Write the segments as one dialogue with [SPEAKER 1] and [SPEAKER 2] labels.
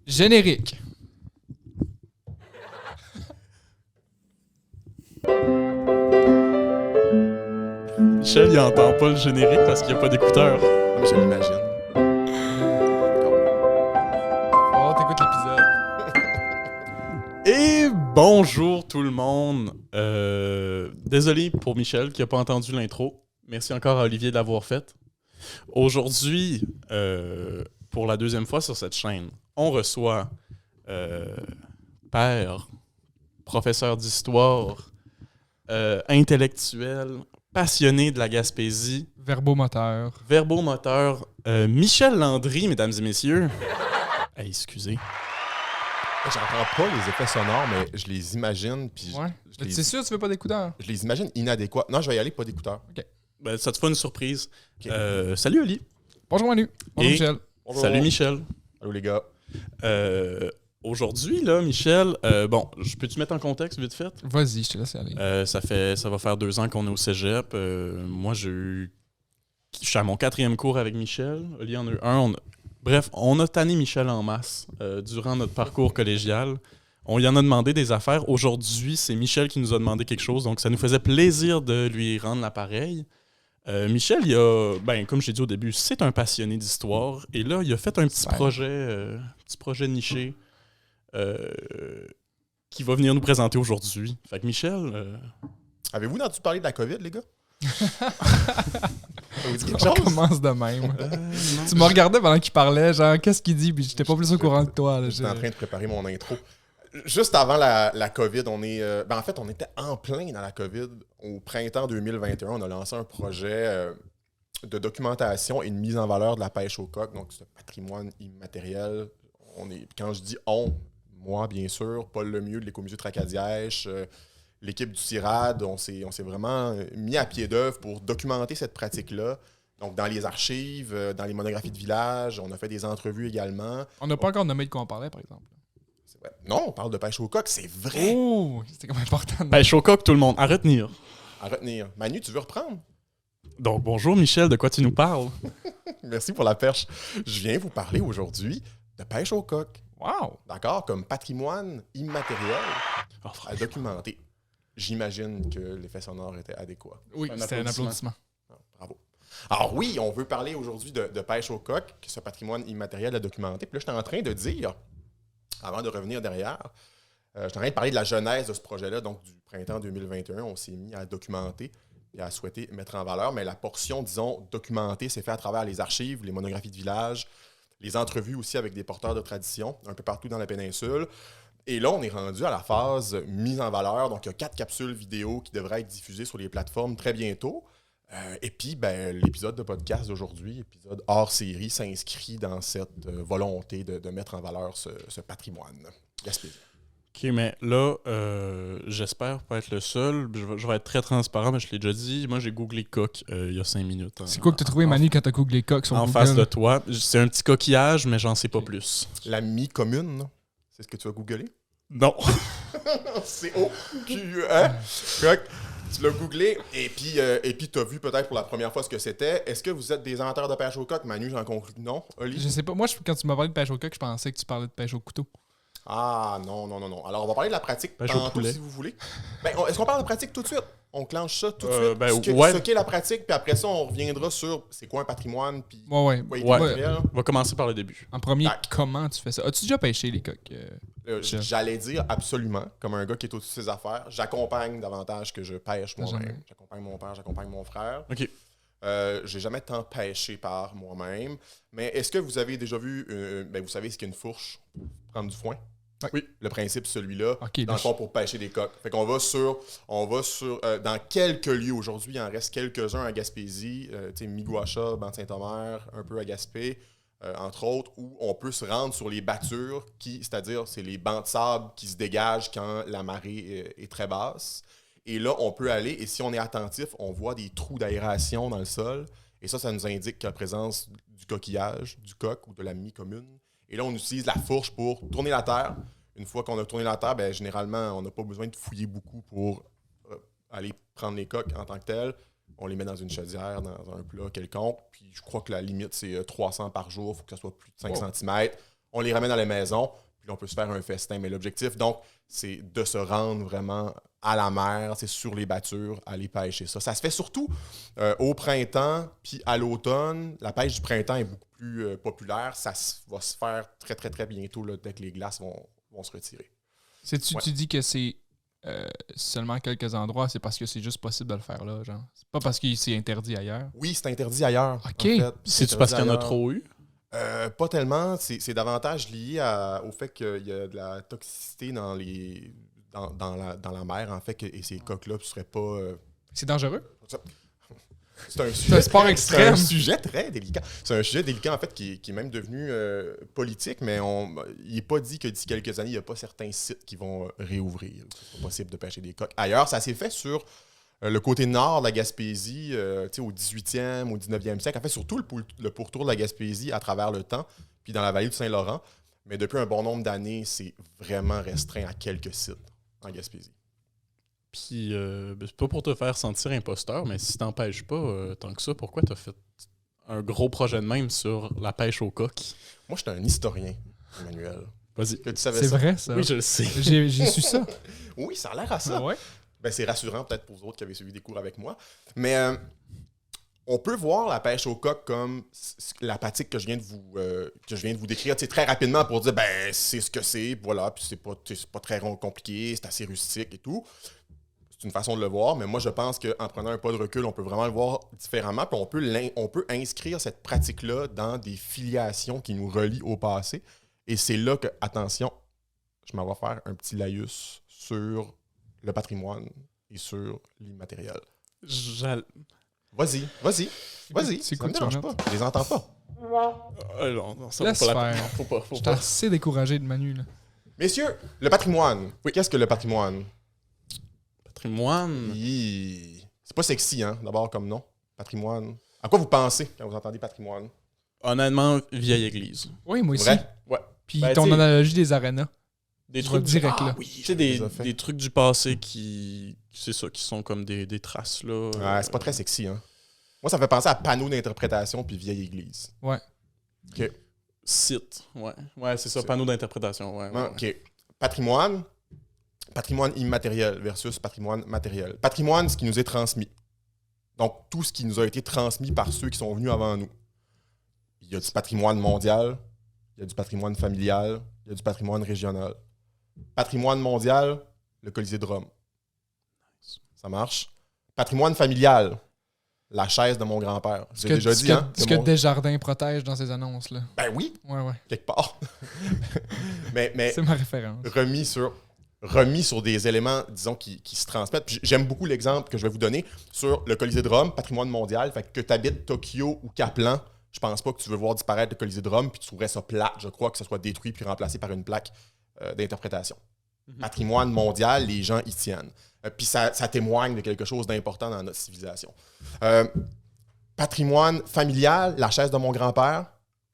[SPEAKER 1] Générique.
[SPEAKER 2] Michel, il entend pas le générique parce qu'il n'y a pas d'écouteur.
[SPEAKER 3] Mais je l'imagine.
[SPEAKER 1] Oh, t'écoutes l'épisode.
[SPEAKER 2] Et bonjour tout le monde. Désolé pour Michel qui n'a pas entendu l'intro. Merci encore à Olivier de l'avoir faite. Aujourd'hui, pour la deuxième fois sur cette chaîne, on reçoit père, professeur d'histoire, intellectuel, passionné de la Gaspésie,
[SPEAKER 1] Verbomoteur.
[SPEAKER 2] verbomoteur, Michel Landry, mesdames et messieurs. Hey, excusez.
[SPEAKER 3] J'entends pas les effets sonores, mais je les imagine. Puis
[SPEAKER 1] Ouais.
[SPEAKER 3] je les,
[SPEAKER 1] C'est sûr que tu veux pas d'écouteurs?
[SPEAKER 3] je les imagine inadéquats. Non, je vais y aller, pas d'écouteurs.
[SPEAKER 2] Ben, ça te fait une surprise.
[SPEAKER 3] Ok.
[SPEAKER 2] Salut Oli.
[SPEAKER 1] Bonjour Manu. Bonjour
[SPEAKER 2] Et-
[SPEAKER 1] Michel.
[SPEAKER 3] Bonjour.
[SPEAKER 2] Salut Michel.
[SPEAKER 3] Allô les gars.
[SPEAKER 2] Aujourd'hui, là, Michel, bon, peux-tu mettre en contexte vite fait?
[SPEAKER 1] Vas-y, je te laisse aller.
[SPEAKER 2] Ça va faire 2 ans qu'on est au cégep. Moi, je suis à mon 4e cours avec Michel. Oli en a eu un. Bref, on a tanné Michel en masse durant notre parcours collégial. On lui en a demandé des affaires. Aujourd'hui, c'est Michel qui nous a demandé quelque chose, donc ça nous faisait plaisir de lui rendre l'appareil. Michel, comme j'ai dit au début, c'est un passionné d'histoire. Et là, il a fait un petit projet niché qui va venir nous présenter aujourd'hui. Fait que Michel,
[SPEAKER 3] Avez-vous entendu parler de la COVID, les gars? Ça vous dit quelque
[SPEAKER 1] On
[SPEAKER 3] chose?
[SPEAKER 1] commence de même. Tu me regardais pendant qu'il parlait, genre, qu'est-ce qu'il dit? Puis j'étais pas plus au courant que toi. Là,
[SPEAKER 3] J'étais en train de préparer mon intro. Juste avant la COVID, on était en plein dans la COVID. Au printemps 2021, on a lancé un projet de documentation et de mise en valeur de la pêche au coq, donc ce patrimoine immatériel. Quand je dis on, moi bien sûr, Paul Lemieux de l'Écomusée Tracadièche, l'équipe du CIRAD, on s'est vraiment mis à pied d'œuvre pour documenter cette pratique-là. Donc, dans les archives, dans les monographies de village, on a fait des entrevues également.
[SPEAKER 1] On n'a pas encore nommé de quoi on parlait, par exemple.
[SPEAKER 3] C'est vrai. Non, on parle de pêche au coq, c'est vrai.
[SPEAKER 1] Oh! C'était comme important.
[SPEAKER 2] pêche au coq, tout le monde, à retenir.
[SPEAKER 3] À retenir. Manu, tu veux reprendre?
[SPEAKER 2] Donc, bonjour Michel, de quoi tu nous parles?
[SPEAKER 3] Merci pour la perche. Je viens vous parler aujourd'hui de pêche au coq.
[SPEAKER 1] Wow!
[SPEAKER 3] D'accord? Comme patrimoine immatériel
[SPEAKER 2] Oh,
[SPEAKER 3] à documenter. J'imagine que l'effet sonore était adéquat.
[SPEAKER 1] Oui,
[SPEAKER 2] Un
[SPEAKER 1] c'était un
[SPEAKER 2] applaudissement.
[SPEAKER 1] applaudissement.
[SPEAKER 3] Ah, bravo. Alors oui, on veut parler aujourd'hui de pêche au coq, que ce patrimoine immatériel à documenter. Puis là, j'étais en train de dire, avant de revenir derrière, j'étais en train de parler de la genèse de ce projet-là, donc du printemps 2021. On s'est mis à documenter et à souhaiter mettre en valeur, mais la portion, disons, documentée, s'est faite à travers les archives, les monographies de village, les entrevues aussi avec des porteurs de tradition, un peu partout dans la péninsule. Et là, on est rendu à la phase mise en valeur. Donc, il y a 4 capsules vidéo qui devraient être diffusées sur les plateformes très bientôt. Et puis, l'épisode de podcast d'aujourd'hui, épisode hors série, s'inscrit dans cette volonté de mettre en valeur ce patrimoine gaspésien.
[SPEAKER 2] OK, mais là, j'espère pas être le seul. Je vais être très transparent, mais je l'ai déjà dit. Moi, j'ai googlé coq il y a 5 minutes.
[SPEAKER 1] C'est quoi que t'as trouvé, Manu, quand t'as googlé les coqs sur
[SPEAKER 2] En
[SPEAKER 1] Google?
[SPEAKER 2] face de toi. C'est un petit coquillage, mais j'en sais pas plus.
[SPEAKER 3] La mi-commune, là, c'est ce que tu as googlé?
[SPEAKER 2] Non.
[SPEAKER 3] C-O-Q-E. Coq. Tu l'as googlé et puis tu as vu peut-être pour la première fois ce que c'était. Est-ce que vous êtes des amateurs de pêche au coq? Manu, j'en conclus non. Oli?
[SPEAKER 1] Je sais pas. Moi, quand tu m'as parlé de pêche au coq, je pensais que tu parlais de pêche au couteau.
[SPEAKER 3] Ah, non. Alors, on va parler de la pratique
[SPEAKER 2] Pêche au
[SPEAKER 3] tantôt,
[SPEAKER 2] poulet.
[SPEAKER 3] si vous voulez. Est-ce qu'on parle de pratique tout de suite? On clenche ça tout de suite?
[SPEAKER 2] ouais.
[SPEAKER 3] Ce qu'est la pratique, puis après ça, on reviendra sur c'est quoi un patrimoine, puis
[SPEAKER 1] Ouais.
[SPEAKER 3] quoi est
[SPEAKER 2] Ouais.
[SPEAKER 3] immatériel.
[SPEAKER 2] On va commencer par le début.
[SPEAKER 1] En premier,
[SPEAKER 3] Tac.
[SPEAKER 1] comment tu fais ça? As-tu déjà pêché les coqs?
[SPEAKER 3] J'allais dire absolument, comme un gars qui est au-dessus de ses affaires. J'accompagne davantage que je pêche moi-même.
[SPEAKER 1] Jamais.
[SPEAKER 3] J'accompagne mon père, j'accompagne mon frère.
[SPEAKER 2] OK.
[SPEAKER 3] J'ai jamais tant pêché par moi-même. Mais est-ce que vous avez déjà vu, vous savez ce qu'est une fourche? Prendre du foin?
[SPEAKER 2] Oui.
[SPEAKER 3] Le principe, celui-là,
[SPEAKER 1] Ok,
[SPEAKER 3] dans le fond, pour pêcher des coqs. Fait qu'on va sur dans quelques lieux aujourd'hui, il en reste quelques-uns à Gaspésie, Miguacha, Banque-Saint-Omer, un peu à Gaspé, entre autres, où on peut se rendre sur les battures, c'est-à-dire c'est les bancs de sable qui se dégagent quand la marée est très basse. Et là, on peut aller, et si on est attentif, on voit des trous d'aération dans le sol. Et ça nous indique la présence du coquillage, du coq ou de la mi-commune. Et là, on utilise la fourche pour tourner la terre. Une fois qu'on a tourné la terre, généralement, on n'a pas besoin de fouiller beaucoup pour aller prendre les coques en tant que telles. On les met dans une chaudière, dans un plat quelconque. Puis je crois que la limite, c'est 300 par jour. Il faut que ça soit plus de 5 cm. on les ramène à la maison, puis là, on peut se faire un festin. Mais l'objectif, donc, c'est de se rendre vraiment à la mer, c'est sur les battures, aller pêcher ça. Ça se fait surtout au printemps, puis à l'automne. La pêche du printemps est beaucoup plus populaire. Ça va se faire très, très, très bientôt, là, dès que les glaces vont se retirer.
[SPEAKER 1] Tu dis que c'est seulement quelques endroits, c'est parce que c'est juste possible de le faire là, genre. C'est pas parce que c'est interdit ailleurs.
[SPEAKER 3] Oui, c'est interdit ailleurs.
[SPEAKER 1] OK.
[SPEAKER 3] En fait.
[SPEAKER 2] C'est-tu parce qu'il y en a trop eu?
[SPEAKER 3] Pas tellement. C'est davantage lié au fait qu'il y a de la toxicité dans la mer, en fait, et ces coques-là ne seraient pas...
[SPEAKER 1] C'est dangereux?
[SPEAKER 3] C'est un
[SPEAKER 1] C'est un sport extrême.
[SPEAKER 3] C'est un sujet très délicat. C'est un sujet délicat, en fait, qui est même devenu politique, mais il n'est pas dit que d'ici quelques années, il n'y a pas certains sites qui vont réouvrir. C'est pas possible de pêcher des coques. Ailleurs, ça s'est fait sur le côté nord de la Gaspésie, au 18e, au 19e siècle. En fait, surtout le pourtour de la Gaspésie à travers le temps, puis dans la vallée du Saint-Laurent. Mais depuis un bon nombre d'années, c'est vraiment restreint à quelques sites en Gaspésie.
[SPEAKER 2] Puis, c'est pas pour te faire sentir imposteur, mais si t'en pêches pas tant que ça, pourquoi t'as fait un gros projet de même sur la pêche aux coques?
[SPEAKER 3] Moi, je suis un historien, Emmanuel.
[SPEAKER 2] Vas-y.
[SPEAKER 3] Que tu savais
[SPEAKER 1] C'est
[SPEAKER 3] ça?
[SPEAKER 1] vrai, ça?
[SPEAKER 2] Oui, je le sais.
[SPEAKER 1] J'ai su ça.
[SPEAKER 3] Oui, ça a l'air à ça.
[SPEAKER 1] Ah ouais?
[SPEAKER 3] Ben, c'est rassurant peut-être pour vous autres qui avez suivi des cours avec moi. Mais on peut voir la pêche aux coques comme la pratique que je viens de vous décrire très rapidement pour dire ben c'est ce que c'est, voilà, puis c'est pas très compliqué, c'est assez rustique et tout. C'est une façon de le voir, mais moi je pense qu'en prenant un pas de recul, on peut vraiment le voir différemment, puis on peut inscrire cette pratique-là dans des filiations qui nous relient au passé. Et c'est là que, attention, je m'en vais faire un petit laïus sur le patrimoine et sur l'immatériel. Vas-y.
[SPEAKER 1] C'est
[SPEAKER 3] Ça
[SPEAKER 1] quoi
[SPEAKER 3] me
[SPEAKER 1] que tu vas
[SPEAKER 3] dérange pas. Je les entends pas.
[SPEAKER 2] Non, ça
[SPEAKER 1] Laisse
[SPEAKER 2] va pas la
[SPEAKER 1] faire.
[SPEAKER 2] peine. Faut pas.
[SPEAKER 1] J'étais assez découragé de Manu, là.
[SPEAKER 3] Messieurs, le patrimoine.
[SPEAKER 2] Oui.
[SPEAKER 3] Qu'est-ce que le patrimoine?
[SPEAKER 2] Patrimoine.
[SPEAKER 3] C'est pas sexy, hein, d'abord, comme nom. Patrimoine. À quoi vous pensez quand vous entendez patrimoine?
[SPEAKER 2] Honnêtement, vieille église.
[SPEAKER 1] Oui, moi aussi.
[SPEAKER 3] Vrai?
[SPEAKER 2] Ouais.
[SPEAKER 1] Puis
[SPEAKER 2] Ben,
[SPEAKER 1] ton
[SPEAKER 2] t'sais,
[SPEAKER 1] analogie des arénas.
[SPEAKER 2] Des
[SPEAKER 1] Je
[SPEAKER 2] trucs
[SPEAKER 1] vais direct, là.
[SPEAKER 3] Oui,
[SPEAKER 2] Tu sais, des trucs du passé qui sont comme des traces, là.
[SPEAKER 3] Ouais, c'est pas très sexy, hein. Moi, ça me fait penser à panneau d'interprétation puis vieille église.
[SPEAKER 1] Ouais.
[SPEAKER 3] OK.
[SPEAKER 2] Site, ouais. Ouais, c'est ça, panneau d'interprétation, ouais.
[SPEAKER 3] OK. Patrimoine immatériel versus patrimoine matériel. Patrimoine, ce qui nous est transmis. Donc, tout ce qui nous a été transmis par ceux qui sont venus avant nous. Il y a du patrimoine mondial, il y a du patrimoine familial, il y a du patrimoine régional. Patrimoine mondial, le Colisée de Rome. Ça marche. Patrimoine familial, la chaise de mon grand-père. J'ai déjà dit, hein?
[SPEAKER 1] Ce que Desjardins protège dans ses annonces, là.
[SPEAKER 3] Ben oui,
[SPEAKER 1] Ouais.
[SPEAKER 3] quelque part. mais
[SPEAKER 1] C'est ma référence.
[SPEAKER 3] remis sur des éléments, disons, qui se transmettent. Puis j'aime beaucoup l'exemple que je vais vous donner sur le Colisée de Rome, patrimoine mondial. Fait que tu habites Tokyo ou Kaplan, je pense pas que tu veux voir disparaître le Colisée de Rome, puis tu trouverais ça plate. Je crois que ça soit détruit puis remplacé par une plaque d'interprétation. Patrimoine mondial, les gens y tiennent. Puis ça témoigne de quelque chose d'important dans notre civilisation. Patrimoine familial, la chaise de mon grand-père.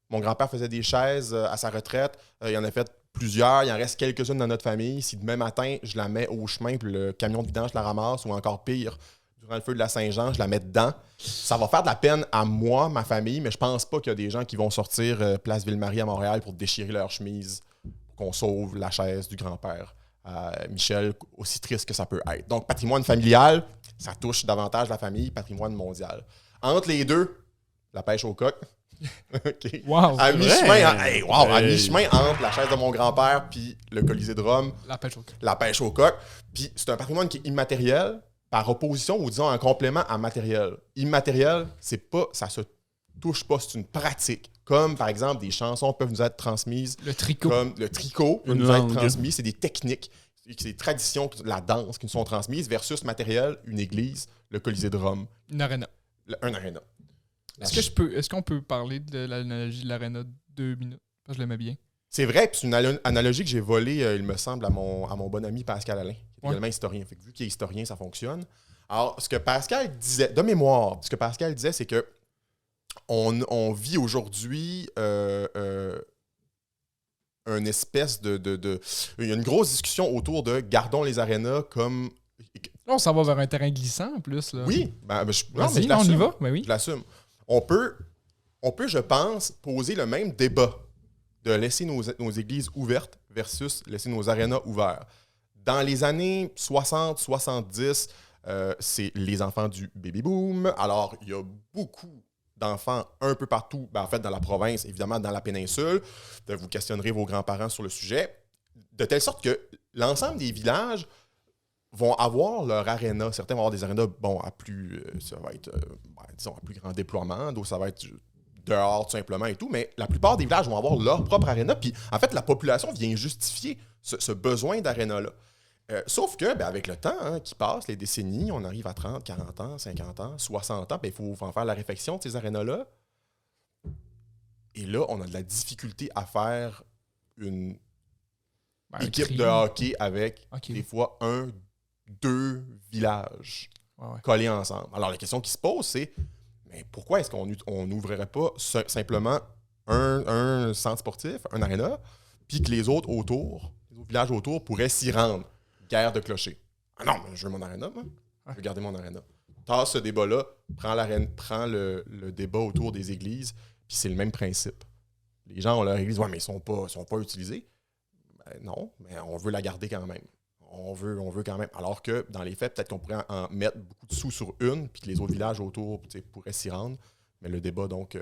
[SPEAKER 3] Mon grand-père faisait des chaises à sa retraite. Il en a fait plusieurs. Il en reste quelques-unes dans notre famille. Si demain matin, je la mets au chemin, puis le camion de vidange la ramasse, ou encore pire, durant le feu de la Saint-Jean, je la mets dedans, ça va faire de la peine à moi, ma famille, mais je pense pas qu'il y a des gens qui vont sortir Place Ville-Marie à Montréal pour déchirer leur chemise pour qu'on sauve la chaise du grand-père à Michel, aussi triste que ça peut être. Donc, patrimoine familial, ça touche davantage la famille, patrimoine mondial. Entre les deux, la pêche au coq. OK.
[SPEAKER 1] Wow.
[SPEAKER 3] À mi-chemin, à
[SPEAKER 2] Hey.
[SPEAKER 3] mi-chemin entre la chaise de mon grand-père puis le Colisée de Rome,
[SPEAKER 1] La pêche au coq.
[SPEAKER 3] la pêche au coq. Puis c'est un patrimoine qui est immatériel par opposition ou disons un complément à matériel. Immatériel, c'est pas, ça se touche pas, c'est une pratique. Comme par exemple des chansons peuvent nous être transmises,
[SPEAKER 1] Le tricot.
[SPEAKER 3] comme le tricot peut
[SPEAKER 2] Une
[SPEAKER 3] nous être
[SPEAKER 2] langue.
[SPEAKER 3] transmis, c'est des techniques, c'est des traditions, la danse qui nous sont transmises versus matériel, une église, le Colisée de Rome,
[SPEAKER 1] Une arena.
[SPEAKER 3] un aréna.
[SPEAKER 1] Est-ce qu'on peut parler de l'analogie de l'arena 2 minutes? Parce que je l'aimais bien.
[SPEAKER 3] C'est vrai, puis c'est une analogie que j'ai volée, il me semble, à mon bon ami Pascal Alain, qui est
[SPEAKER 1] Ouais.
[SPEAKER 3] également historien. Fait que vu qu'il est historien, ça fonctionne. Alors, ce que Pascal disait, de mémoire, ce que Pascal disait, c'est que on vit aujourd'hui une espèce de... Il y a une grosse discussion autour de gardons les arénas comme...
[SPEAKER 1] Là, on s'en va vers un terrain glissant, en plus. Là.
[SPEAKER 3] Oui, non, mais
[SPEAKER 1] Vas-y,
[SPEAKER 3] je
[SPEAKER 1] on y
[SPEAKER 3] l'assume.
[SPEAKER 1] va. Ben oui.
[SPEAKER 3] Je l'assume. On peut, je pense, poser le même débat de laisser nos églises ouvertes versus laisser nos arénas ouverts. Dans les années 60-70, c'est les enfants du baby-boom. Alors, il y a beaucoup d'enfants un peu partout, en fait, dans la province, évidemment, dans la péninsule. Vous questionnerez vos grands-parents sur le sujet. De telle sorte que l'ensemble des villages vont avoir leur aréna. Certains vont avoir des arénas, à plus, ça va être, disons, à plus grand déploiement. D'autres, ça va être dehors, tout simplement, et tout. Mais la plupart des villages vont avoir leur propre aréna. Puis, en fait, la population vient justifier ce besoin d'aréna-là. Sauf que, avec le temps qui passe, les décennies, on arrive à 30, 40 ans, 50 ans, 60 ans, il faut en faire la réflexion de ces arénas-là. Et là, on a de la difficulté à faire une équipe de hockey avec, des fois, 2 villages collés ensemble. Alors, la question qui se pose, c'est mais pourquoi est-ce qu'on n'ouvrirait pas simplement un centre sportif, un aréna, puis que les autres villages autour pourraient s'y rendre? Guerre de clochers. Ah non, je veux mon aréna, moi. Je veux garder mon aréna. Tasse ce débat-là, prends le débat autour des églises, puis c'est le même principe. Les gens ont leur église, mais ils sont pas utilisés. Non, mais on veut la garder quand même. On veut quand même. Alors que, dans les faits, peut-être qu'on pourrait en mettre beaucoup de sous sur une, puis que les autres villages autour pourraient s'y rendre. Mais le débat, donc,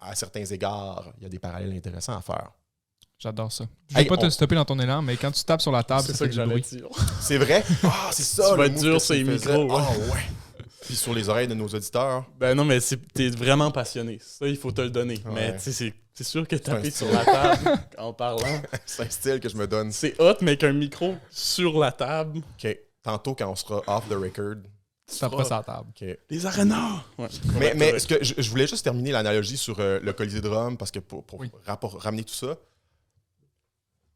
[SPEAKER 3] à certains égards, il y a des parallèles intéressants à faire.
[SPEAKER 1] J'adore ça. Je vais pas te stopper dans ton élan, mais quand tu tapes sur la table,
[SPEAKER 2] c'est ça que j'allais dire.
[SPEAKER 3] C'est vrai? Ah, c'est ça!
[SPEAKER 2] Tu vas être dur sur les micros.
[SPEAKER 3] Ah, ouais. Puis sur les oreilles de nos auditeurs.
[SPEAKER 2] Non, mais t'es vraiment passionné. Ça, il faut te le donner. Ouais. Mais c'est sûr que taper sur la table en parlant...
[SPEAKER 3] c'est un style que je me donne.
[SPEAKER 2] C'est hot, mais avec un micro sur la table.
[SPEAKER 3] OK. Tantôt, quand on sera off the record...
[SPEAKER 1] Tu tapes pas sur la table.
[SPEAKER 3] Okay.
[SPEAKER 2] Les arénas! Ouais.
[SPEAKER 3] Mais ce que je voulais juste terminer l'analogie sur le Colisée de Rome, parce que pour ramener tout ça,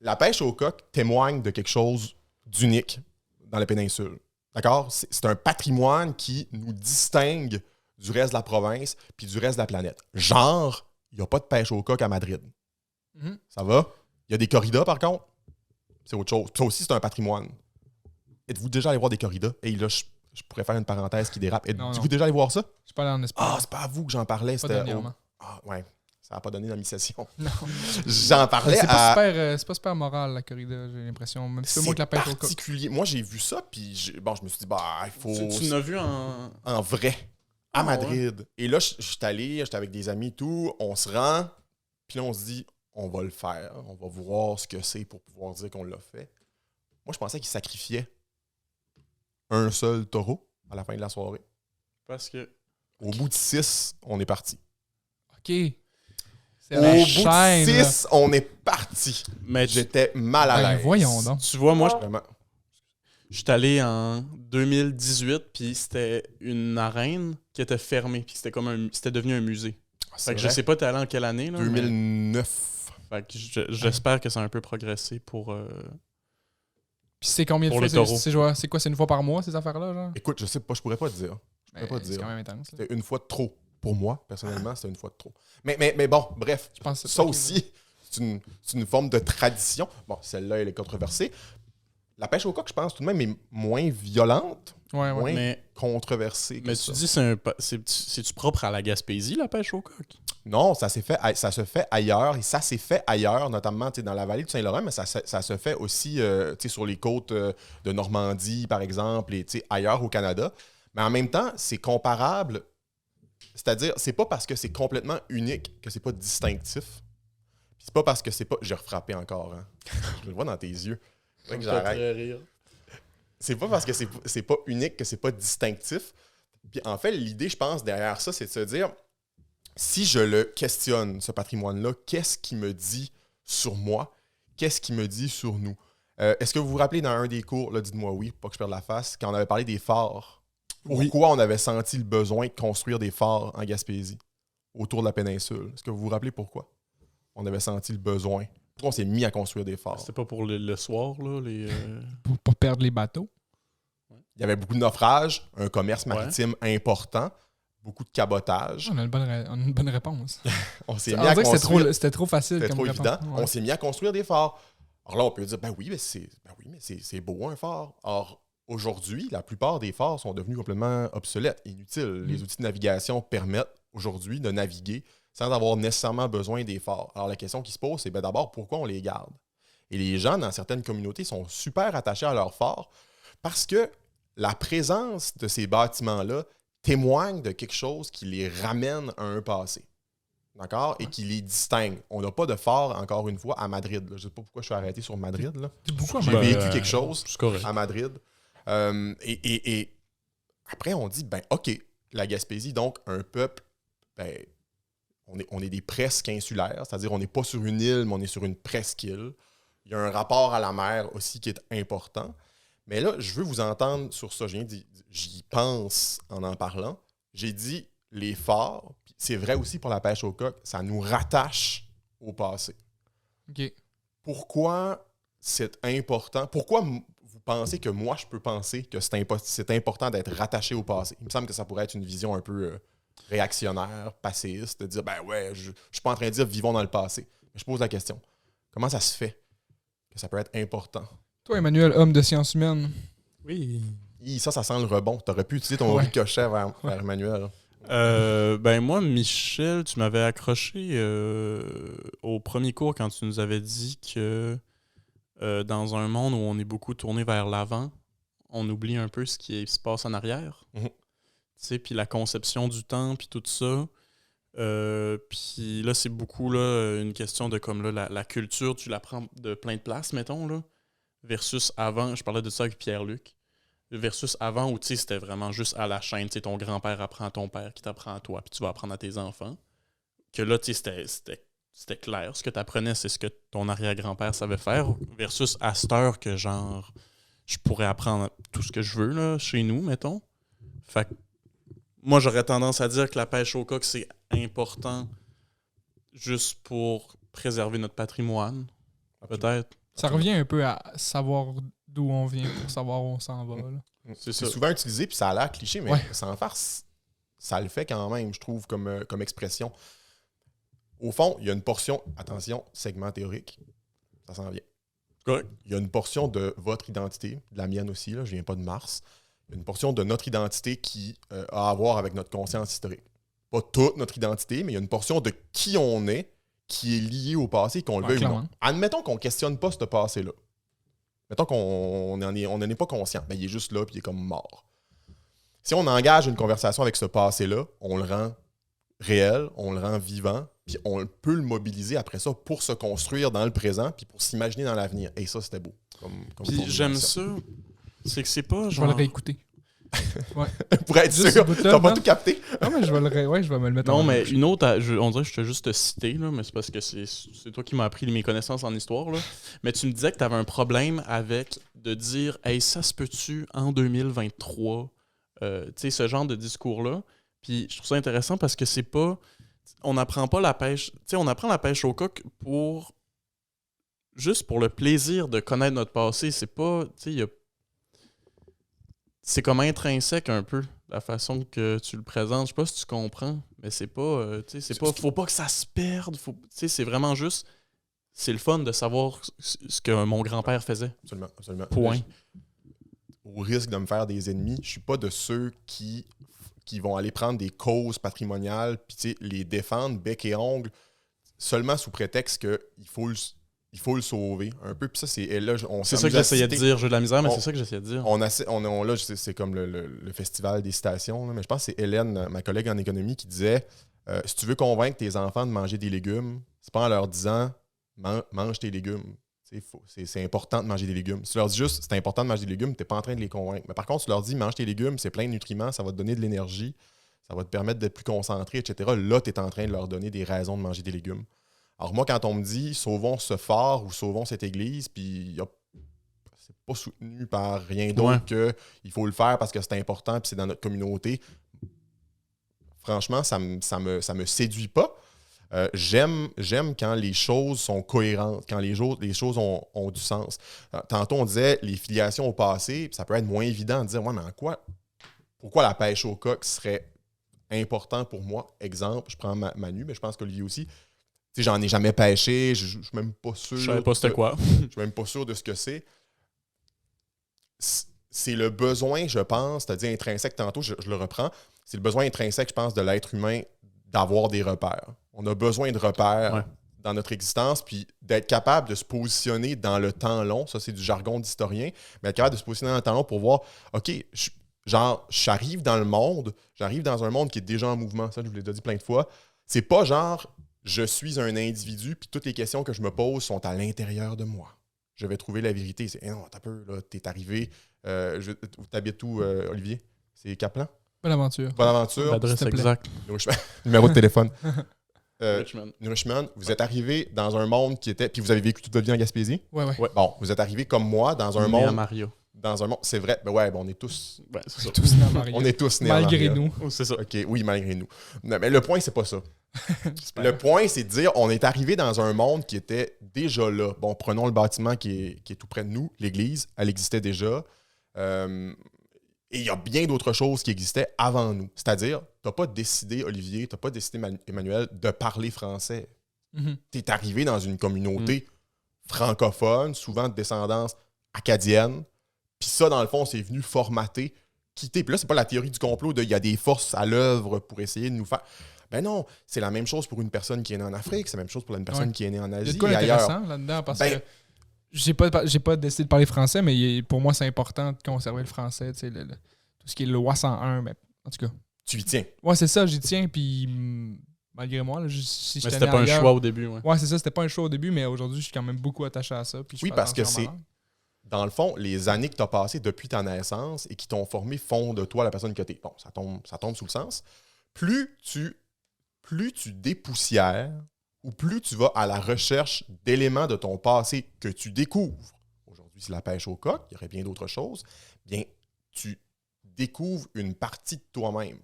[SPEAKER 3] la pêche au coq témoigne de quelque chose d'unique dans la péninsule. D'accord? C'est un patrimoine qui nous distingue du reste de la province puis du reste de la planète. Genre, il n'y a pas de pêche au coq à Madrid. Ça va? Il y a des corridas, par contre. C'est autre chose. Ça aussi, c'est un patrimoine. Êtes-vous déjà allé voir des corridas? Et là, je pourrais faire une parenthèse qui dérape. Êtes-vous déjà allé voir ça?
[SPEAKER 1] Je suis pas allé en Espagne.
[SPEAKER 3] Ah, c'est pas à vous que j'en parlais.
[SPEAKER 1] Pas dernièrement.
[SPEAKER 3] Ah, ouais. Ça n'a pas donné dans mi session.
[SPEAKER 1] Non.
[SPEAKER 3] J'en parlais
[SPEAKER 1] c'est pas super moral, la corrida, j'ai l'impression. Même si c'est moins que la pêche au coq.
[SPEAKER 3] Particulier. Moi, j'ai vu ça, puis je me suis dit, il faut...
[SPEAKER 2] Tu l'as vu en
[SPEAKER 3] vrai, à Madrid. Ouais. Et là, j'étais avec des amis et tout, on se rend, puis là, on se dit, on va le faire. On va voir ce que c'est pour pouvoir dire qu'on l'a fait. Moi, je pensais qu'ils sacrifiaient un seul taureau à la fin de la soirée.
[SPEAKER 2] Parce que...
[SPEAKER 3] Au bout de 6, on est parti.
[SPEAKER 1] OK.
[SPEAKER 3] Au bout de 6, on est parti.
[SPEAKER 2] Mais
[SPEAKER 3] j'étais mal à l'aise.
[SPEAKER 1] Voyons donc.
[SPEAKER 2] Tu vois, moi, je suis allé en 2018, puis c'était une arène qui était fermée, puis c'était devenu un musée. Fait que je sais pas, t'es allé en quelle année? Là,
[SPEAKER 3] 2009.
[SPEAKER 2] Fait que j'espère que ça a un peu progressé pour...
[SPEAKER 1] Puis c'est combien de fois? C'est quoi, c'est une fois par mois, ces affaires-là? Genre?
[SPEAKER 3] Écoute, je sais pas, je pourrais pas te dire.
[SPEAKER 1] C'est quand même intense.
[SPEAKER 3] C'était une fois de trop. Pour moi, personnellement, c'était une fois de trop. Mais bon, bref, je pense ça aussi, c'est une forme de tradition. Bon, celle-là, elle est controversée. La pêche au coq, je pense, tout de même, est moins violente, moins controversée.
[SPEAKER 2] Mais tu dis, c'est-tu propre à la Gaspésie, la pêche au coq?
[SPEAKER 3] Non, ça se fait ailleurs. Et ça s'est fait ailleurs, notamment dans la vallée du Saint-Laurent, mais ça se fait aussi sur les côtes de Normandie, par exemple, et ailleurs au Canada. Mais en même temps, c'est comparable. C'est-à-dire, c'est pas parce que c'est complètement unique que c'est pas distinctif. Puis c'est pas parce que c'est pas... J'ai refrappé encore, hein. Je le vois dans tes yeux. C'est vrai que j'arrête. C'est pas parce que c'est pas unique que c'est pas distinctif. Puis en fait, l'idée, je pense, derrière ça, c'est de se dire, si je le questionne, ce patrimoine-là, qu'est-ce qui me dit sur moi? Qu'est-ce qui me dit sur nous? Est-ce que vous vous rappelez dans un des cours, là, dites-moi oui, pas que je perde la face, quand on avait parlé des phares? Pourquoi on avait senti le besoin de construire des phares en Gaspésie, autour de la péninsule? Est-ce que vous vous rappelez pourquoi on avait senti le besoin? Pourquoi on s'est mis à construire des phares?
[SPEAKER 2] C'était pas pour le soir, là?
[SPEAKER 1] Pour pas perdre les bateaux?
[SPEAKER 3] Il y avait beaucoup de naufrages, un commerce maritime important, beaucoup de cabotage.
[SPEAKER 1] On a une bonne réponse.
[SPEAKER 3] On s'est mis à construire...
[SPEAKER 1] C'était trop facile.
[SPEAKER 3] C'était trop
[SPEAKER 1] réponse.
[SPEAKER 3] évident.
[SPEAKER 1] Ouais.
[SPEAKER 3] On s'est mis à construire des phares. Alors là, on peut dire, mais c'est beau un phare. Or, aujourd'hui, la plupart des phares sont devenus complètement obsolètes, inutiles. Les outils de navigation permettent aujourd'hui de naviguer sans avoir nécessairement besoin des phares. Alors, la question qui se pose, c'est d'abord, pourquoi on les garde? Et les gens, dans certaines communautés, sont super attachés à leurs phares parce que la présence de ces bâtiments-là témoigne de quelque chose qui les ramène à un passé. D'accord? Et qui les distingue. On n'a pas de phare, encore une fois, à Madrid. Là. Je ne sais pas pourquoi je suis arrêté sur Madrid. Là. J'ai vécu quelque chose à Madrid. Et après, on dit, OK, la Gaspésie, donc un peuple, on est des presque insulaires, c'est-à-dire on n'est pas sur une île, mais on est sur une presqu'île. Il y a un rapport à la mer aussi qui est important. Mais là, je veux vous entendre sur ça. J'y pense en parlant. J'ai dit, les phares, c'est vrai aussi pour la pêche au coq, ça nous rattache au passé.
[SPEAKER 1] OK.
[SPEAKER 3] Pourquoi c'est important? Pourquoi vous pensez que moi, je peux penser que c'est important d'être rattaché au passé? Il me semble que ça pourrait être une vision un peu réactionnaire, passéiste, de dire, je suis pas en train de dire vivons dans le passé. Mais je pose la question, comment ça se fait que ça peut être important?
[SPEAKER 1] Toi, Emmanuel, homme de sciences humaines.
[SPEAKER 2] Oui.
[SPEAKER 3] Ça sent le rebond. Tu aurais pu utiliser ton ricochet vers Emmanuel.
[SPEAKER 2] Moi, Michel, tu m'avais accroché au premier cours quand tu nous avais dit que dans un monde où on est beaucoup tourné vers l'avant, on oublie un peu ce qui se passe en arrière. Puis la conception du temps, puis tout ça. Puis là, c'est beaucoup là, une question de comme là, la culture, tu la prends de plein de places, mettons, là, versus avant, je parlais de ça avec Pierre-Luc, versus avant où c'était vraiment juste à la chaîne, ton grand-père apprend à ton père qui t'apprend à toi, puis tu vas apprendre à tes enfants. Que là, c'était clair. Ce que tu apprenais, c'est ce que ton arrière-grand-père savait faire, versus à cette heure que genre, je pourrais apprendre tout ce que je veux là, chez nous, mettons. Fait que moi, j'aurais tendance à dire que la pêche au coq, c'est important juste pour préserver notre patrimoine, peut-être.
[SPEAKER 1] Ça revient un peu à savoir d'où on vient pour savoir où on s'en va. Là.
[SPEAKER 3] C'est souvent utilisé, puis ça a l'air cliché, mais sans faire, ça le fait quand même, je trouve, comme expression. Au fond, il y a une portion, attention, segment théorique, ça s'en vient.
[SPEAKER 2] Ouais.
[SPEAKER 3] Il y a une portion de votre identité, de la mienne aussi, là, je viens pas de Mars. Il y a une portion de notre identité qui a à voir avec notre conscience historique. Pas toute notre identité, mais il y a une portion de qui on est qui est liée au passé, qu'on le veuille ou non. Admettons qu'on ne questionne pas ce passé-là. Mettons qu'on n'en est pas conscient. Il est juste là, puis il est comme mort. Si on engage une conversation avec ce passé-là, on le rend réel, on le rend vivant, puis on peut le mobiliser après ça pour se construire dans le présent, puis pour s'imaginer dans l'avenir. Et ça, c'était beau.
[SPEAKER 2] Puis j'aime ça. C'est que c'est pas genre...
[SPEAKER 1] Je vais le réécouter.
[SPEAKER 3] Pour être sûr, t'as pas tout capté.
[SPEAKER 1] Non, mais je vais me le mettre
[SPEAKER 2] Non, mais une autre, on dirait que je t'ai juste cité, là, mais c'est parce que c'est toi qui m'as appris mes connaissances en histoire. Là. Mais tu me disais que tu avais un problème avec de dire « Hey, ça se peut-tu en 2023? » Tu sais, ce genre de discours-là. Puis je trouve ça intéressant parce que c'est pas... On n'apprend pas la pêche... Tu sais, on apprend la pêche au coq juste pour le plaisir de connaître notre passé. C'est pas... Tu sais, c'est comme intrinsèque un peu, la façon que tu le présentes. Je sais pas si tu comprends, mais c'est pas... faut pas que ça se perde. C'est vraiment juste... C'est le fun de savoir ce que mon grand-père faisait.
[SPEAKER 3] Absolument.
[SPEAKER 2] Point.
[SPEAKER 3] Au risque de me faire des ennemis, je suis pas de ceux qui vont aller prendre des causes patrimoniales puis les défendre bec et ongle seulement sous prétexte qu'il faut le sauver un peu. Puis ça,
[SPEAKER 2] c'est ça que j'essayais de dire. J'ai de la misère, mais c'est ça que j'essayais de dire.
[SPEAKER 3] Là, c'est comme le festival des citations. Là, mais je pense que c'est Hélène, ma collègue en économie, qui disait si tu veux convaincre tes enfants de manger des légumes, c'est pas en leur disant mange tes légumes. C'est important de manger des légumes. Si tu leur dis juste c'est important de manger des légumes, tu n'es pas en train de les convaincre. Mais par contre, tu leur dis mange tes légumes, c'est plein de nutriments, ça va te donner de l'énergie, ça va te permettre d'être plus concentré, etc. Là, tu es en train de leur donner des raisons de manger des légumes. Alors moi, quand on me dit « sauvons ce phare » ou « sauvons cette église », puis c'est pas soutenu par rien d'autre que « il faut le faire parce que c'est important puis c'est dans notre communauté », franchement, ça me séduit pas. J'aime quand les choses sont cohérentes, quand les choses ont du sens. Tantôt, on disait les filiations au passé, ça peut être moins évident de dire « ouais, mais pourquoi la pêche au coq serait important pour moi? » Exemple, je prends Manu, mais je pense qu'Olivier aussi. T'sais, j'en ai jamais pêché, je suis même pas sûr.
[SPEAKER 2] Je savais pas c'était quoi.
[SPEAKER 3] Je suis même pas sûr de ce que c'est. C'est le besoin, je pense, t'as dit intrinsèque tantôt, je le reprends. C'est le besoin intrinsèque, je pense, de l'être humain d'avoir des repères. On a besoin de repères dans notre existence, puis d'être capable de se positionner dans le temps long. Ça, c'est du jargon d'historien. Mais être capable de se positionner dans le temps long pour voir, OK, j'arrive dans le monde, j'arrive dans un monde qui est déjà en mouvement. Ça, je vous l'ai déjà dit plein de fois. C'est pas genre, je suis un individu, puis toutes les questions que je me pose sont à l'intérieur de moi. Je vais trouver la vérité. C'est, non, t'as peur, là, t'es arrivé. T'habites où, Olivier? C'est Caplan?
[SPEAKER 1] Bonne aventure.
[SPEAKER 3] Bonne aventure.
[SPEAKER 2] L'adresse exacte.
[SPEAKER 3] Numéro de téléphone.
[SPEAKER 2] Richmond.
[SPEAKER 3] Richmond, vous êtes arrivé dans un monde qui était... Puis vous avez vécu toute votre vie en Gaspésie?
[SPEAKER 1] Ouais.
[SPEAKER 3] Bon, vous êtes arrivé comme moi dans un
[SPEAKER 2] Né
[SPEAKER 3] monde...
[SPEAKER 2] à Mario.
[SPEAKER 3] Dans un monde... C'est vrai. Ben ouais, ben on est tous...
[SPEAKER 2] Ouais, c'est ça.
[SPEAKER 1] Tous nés à Mario.
[SPEAKER 3] On est tous nés à
[SPEAKER 1] Malgré
[SPEAKER 3] Mario.
[SPEAKER 1] nous.
[SPEAKER 2] Oh, c'est ça.
[SPEAKER 3] OK, oui, malgré nous. Non, mais le point, c'est pas ça. Le point, c'est de dire, on est arrivé dans un monde qui était déjà là. Bon, prenons le bâtiment qui est tout près de nous, l'église, elle existait déjà. Et il y a bien d'autres choses qui existaient avant nous. C'est-à-dire, t'as pas décidé, Olivier, t'as pas décidé, Emmanuel, de parler français. T'es arrivé dans une communauté francophone, souvent de descendance acadienne. Puis ça, dans le fond, c'est venu formater, quitter. Puis là, c'est pas la théorie du complot de il y a des forces à l'œuvre pour essayer de nous faire... Ben non, c'est la même chose pour une personne qui est née en Afrique, c'est la même chose pour une personne qui est née en Asie.
[SPEAKER 1] Il y a de quoi d'intéressant là-dedans parce que j'ai pas décidé de parler français, mais pour moi, c'est important de conserver le français. Tu sais, tout ce qui est loi 101, mais en tout cas.
[SPEAKER 3] Tu y tiens.
[SPEAKER 1] Ouais, c'est ça, j'y tiens, puis malgré moi, là, si
[SPEAKER 2] Mais c'était pas un choix au début. Ouais,
[SPEAKER 1] c'est ça, c'était pas un choix au début, mais aujourd'hui, je suis quand même beaucoup attaché à ça. Puis
[SPEAKER 3] oui, parce que c'est, dans le fond, les années que tu as passées depuis ta naissance et qui t'ont formé font de toi la personne que tu es. Bon, ça tombe sous le sens. Plus tu dépoussières ou plus tu vas à la recherche d'éléments de ton passé que tu découvres. Aujourd'hui, c'est la pêche au coq, il y aurait bien d'autres choses. Bien, tu découvres une partie de toi-même.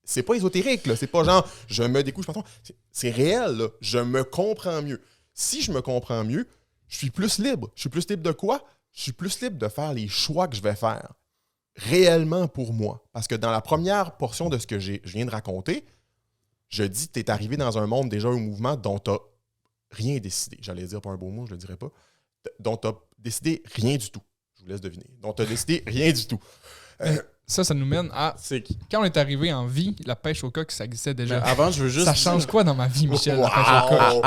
[SPEAKER 3] C'est pas ésotérique, là. C'est pas genre je me découvre, c'est réel, là. Je me comprends mieux. Si je me comprends mieux, je suis plus libre. Je suis plus libre de quoi? Je suis plus libre de faire les choix que je vais faire réellement pour moi. Parce que dans la première portion de ce que je viens de raconter, je dis que tu es arrivé dans un monde déjà au mouvement dont tu n'as rien décidé. J'allais dire pas un beau mot, je ne le dirais pas. Dont tu n'as décidé rien du tout. Je vous laisse deviner. Dont tu n'as décidé rien du tout.
[SPEAKER 1] Ça nous mène à... Quand on est arrivé en vie, la pêche au coq, ça existait déjà.
[SPEAKER 2] Mais avant, je veux juste...
[SPEAKER 1] Ça change quoi dans ma vie, Michel, la pêche au coq?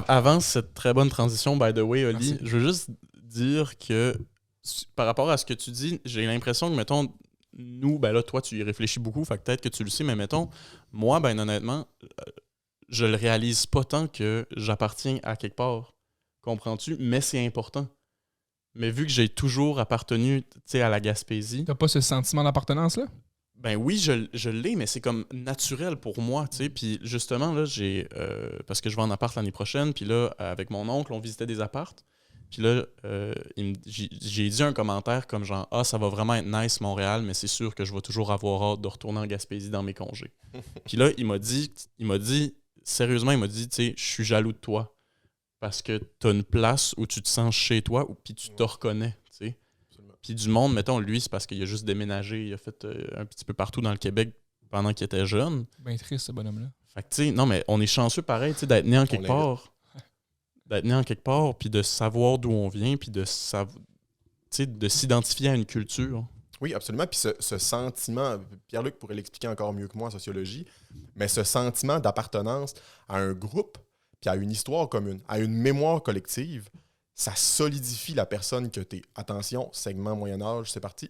[SPEAKER 2] Avant cette très bonne transition, by the way, Oli, je veux juste dire que par rapport à ce que tu dis, j'ai l'impression que, mettons, nous, ben là, toi, tu y réfléchis beaucoup, fait que peut-être que tu le sais, mais mettons, moi, ben honnêtement, je le réalise pas tant que j'appartiens à quelque part. Comprends-tu? Mais c'est important. Mais vu que j'ai toujours appartenu, tu sais, à la Gaspésie...
[SPEAKER 1] T'as pas ce sentiment d'appartenance-là?
[SPEAKER 2] Ben oui, je l'ai, mais c'est comme naturel pour moi, tu sais. Puis justement, là, parce que je vais en appart l'année prochaine, puis là, avec mon oncle, on visitait des apparts. Puis là, j'ai dit un commentaire comme genre « Ah, ça va vraiment être nice, Montréal, mais c'est sûr que je vais toujours avoir hâte de retourner en Gaspésie dans mes congés. » Puis là, il m'a dit, sérieusement, il m'a dit « Tu sais, je suis jaloux de toi parce que t'as une place où tu te sens chez toi, puis tu te reconnais, tu sais. » Puis du monde, mettons, lui, c'est parce qu'il a juste déménagé, il a fait un petit peu partout dans le Québec pendant qu'il était jeune.
[SPEAKER 1] Ben triste, ce bonhomme-là.
[SPEAKER 2] Fait que, tu sais, non, mais on est chanceux pareil, tu sais, d'être né en quelque part. D'être né en quelque part, puis de savoir d'où on vient, puis de s'identifier à une culture.
[SPEAKER 3] Oui, absolument. Puis ce sentiment, Pierre-Luc pourrait l'expliquer encore mieux que moi en sociologie, mais ce sentiment d'appartenance à un groupe, puis à une histoire commune, à une mémoire collective, ça solidifie la personne que tu es. Attention, segment Moyen-Âge, c'est parti.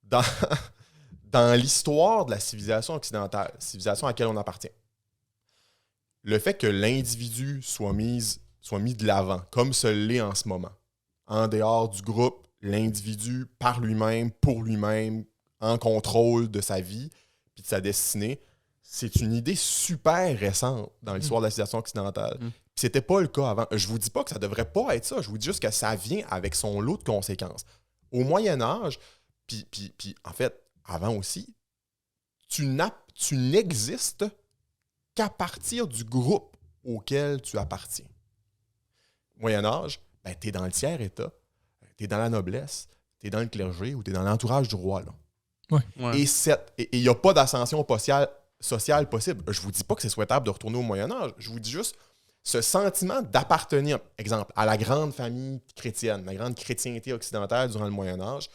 [SPEAKER 3] Dans l'histoire de la civilisation occidentale, civilisation à laquelle on appartient, le fait que l'individu soit mis de l'avant, comme ce l'est en ce moment. En dehors du groupe, l'individu, par lui-même, pour lui-même, en contrôle de sa vie puis de sa destinée, c'est une idée super récente dans l'histoire de la civilisation occidentale. Puis c'était pas le cas avant. Je vous dis pas que ça devrait pas être ça, je vous dis juste que ça vient avec son lot de conséquences. Au Moyen-Âge, puis en fait, avant aussi, tu n'existes qu'à partir du groupe auquel tu appartiens. Moyen-Âge, ben, tu es dans le tiers-état, tu es dans la noblesse, tu es dans le clergé ou tu es dans l'entourage du roi. Là.
[SPEAKER 2] Ouais.
[SPEAKER 3] Et il n'y a pas d'ascension sociale possible. Je ne vous dis pas que c'est souhaitable de retourner au Moyen-Âge. Je vous dis juste ce sentiment d'appartenir, exemple, à la grande famille chrétienne, la grande chrétienté occidentale durant le Moyen-Âge.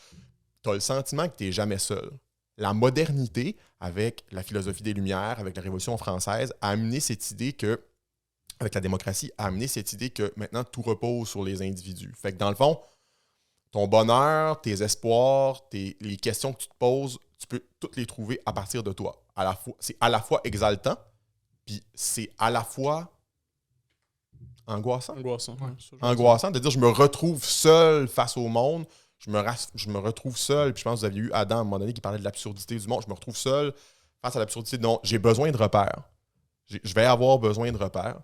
[SPEAKER 3] Tu as le sentiment que tu n'es jamais seul. la modernité, avec la philosophie des Lumières, avec la Révolution française, a amené cette idée que, avec la démocratie, a amené cette idée que maintenant tout repose sur les individus. Fait que dans le fond, ton bonheur, tes espoirs, les questions que tu te poses, tu peux toutes les trouver à partir de toi. C'est à la fois exaltant, puis c'est à la fois angoissant. Angoissant de dire je me retrouve seul face au monde, je me retrouve seul, puis je pense que vous aviez eu Adam à un moment donné qui parlait de l'absurdité du monde, je me retrouve seul face à l'absurdité. Non, j'ai besoin de repères. Je vais avoir besoin de repères.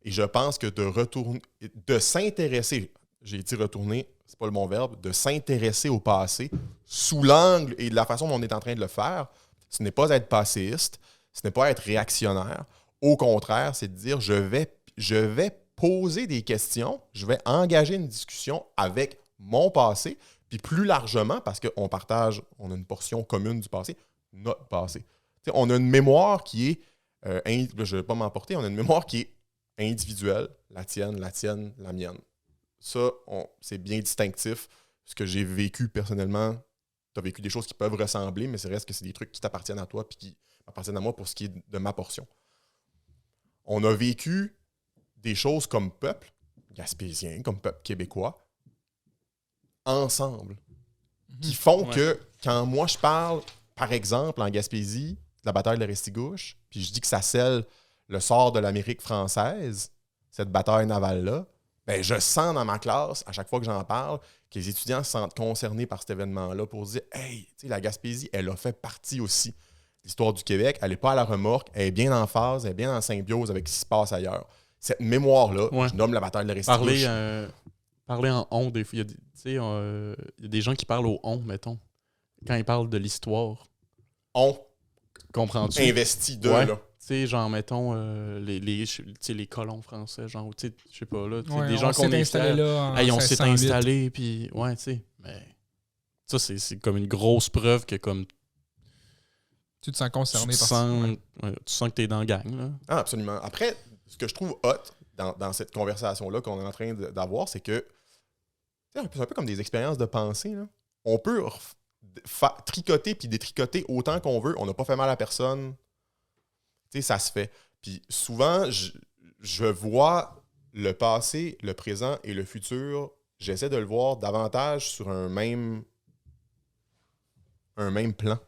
[SPEAKER 3] Et je pense que de s'intéresser, j'ai dit retourner, c'est pas le bon verbe, de s'intéresser au passé sous l'angle et de la façon dont on est en train de le faire, ce n'est pas être passéiste, ce n'est pas être réactionnaire. Au contraire, c'est de dire je vais poser des questions, je vais engager une discussion avec mon passé, puis plus largement, parce qu'on on a une portion commune du passé, notre passé. T'sais, on a une mémoire qui est, je ne vais pas m'emporter, on a une mémoire qui est individuelle, la tienne, la mienne. Ça, c'est bien distinctif. Ce que j'ai vécu personnellement, tu as vécu des choses qui peuvent ressembler, mais c'est reste que c'est des trucs qui t'appartiennent à toi puis qui m'appartiennent à moi pour ce qui est de ma portion. On a vécu des choses comme peuple gaspésien, comme peuple québécois, ensemble, qui font que quand moi je parle, par exemple, en Gaspésie, de la bataille de Restigouche, puis je dis que ça scelle le sort de l'Amérique française, cette bataille navale-là, ben je sens dans ma classe, à chaque fois que j'en parle, que les étudiants se sentent concernés par cet événement-là pour dire « Hey, tu sais, la Gaspésie, elle a fait partie aussi de l'histoire du Québec, elle n'est pas à la remorque, elle est bien en phase, elle est bien en symbiose avec ce qui se passe ailleurs. » Cette mémoire-là, je nomme la bataille de Restigouche.
[SPEAKER 2] Parler en on, des fois, il y a des gens qui parlent au on, mettons, quand ils parlent de l'histoire.
[SPEAKER 3] On.
[SPEAKER 2] Comprends-tu?
[SPEAKER 3] Investi de,
[SPEAKER 2] là.
[SPEAKER 3] Tu
[SPEAKER 2] sais, genre, mettons, les colons français, genre, tu sais, je sais pas, là, des
[SPEAKER 1] gens
[SPEAKER 2] qu'on est fiers.
[SPEAKER 1] Là
[SPEAKER 2] on s'est installé, puis, ouais, tu sais, mais ça, c'est comme une grosse preuve que, comme,
[SPEAKER 1] tu te sens concerné
[SPEAKER 2] par ça. Tu sens que t'es dans la gang, là.
[SPEAKER 3] Ah, absolument. Après, ce que je trouve hot dans cette conversation-là qu'on est en train d'avoir, c'est que c'est un peu comme des expériences de pensée, là. On peut tricoter puis détricoter autant qu'on veut. On n'a pas fait mal à personne. Tu sais, ça se fait. Puis souvent, je vois le passé, le présent et le futur, j'essaie de le voir davantage sur un même plan,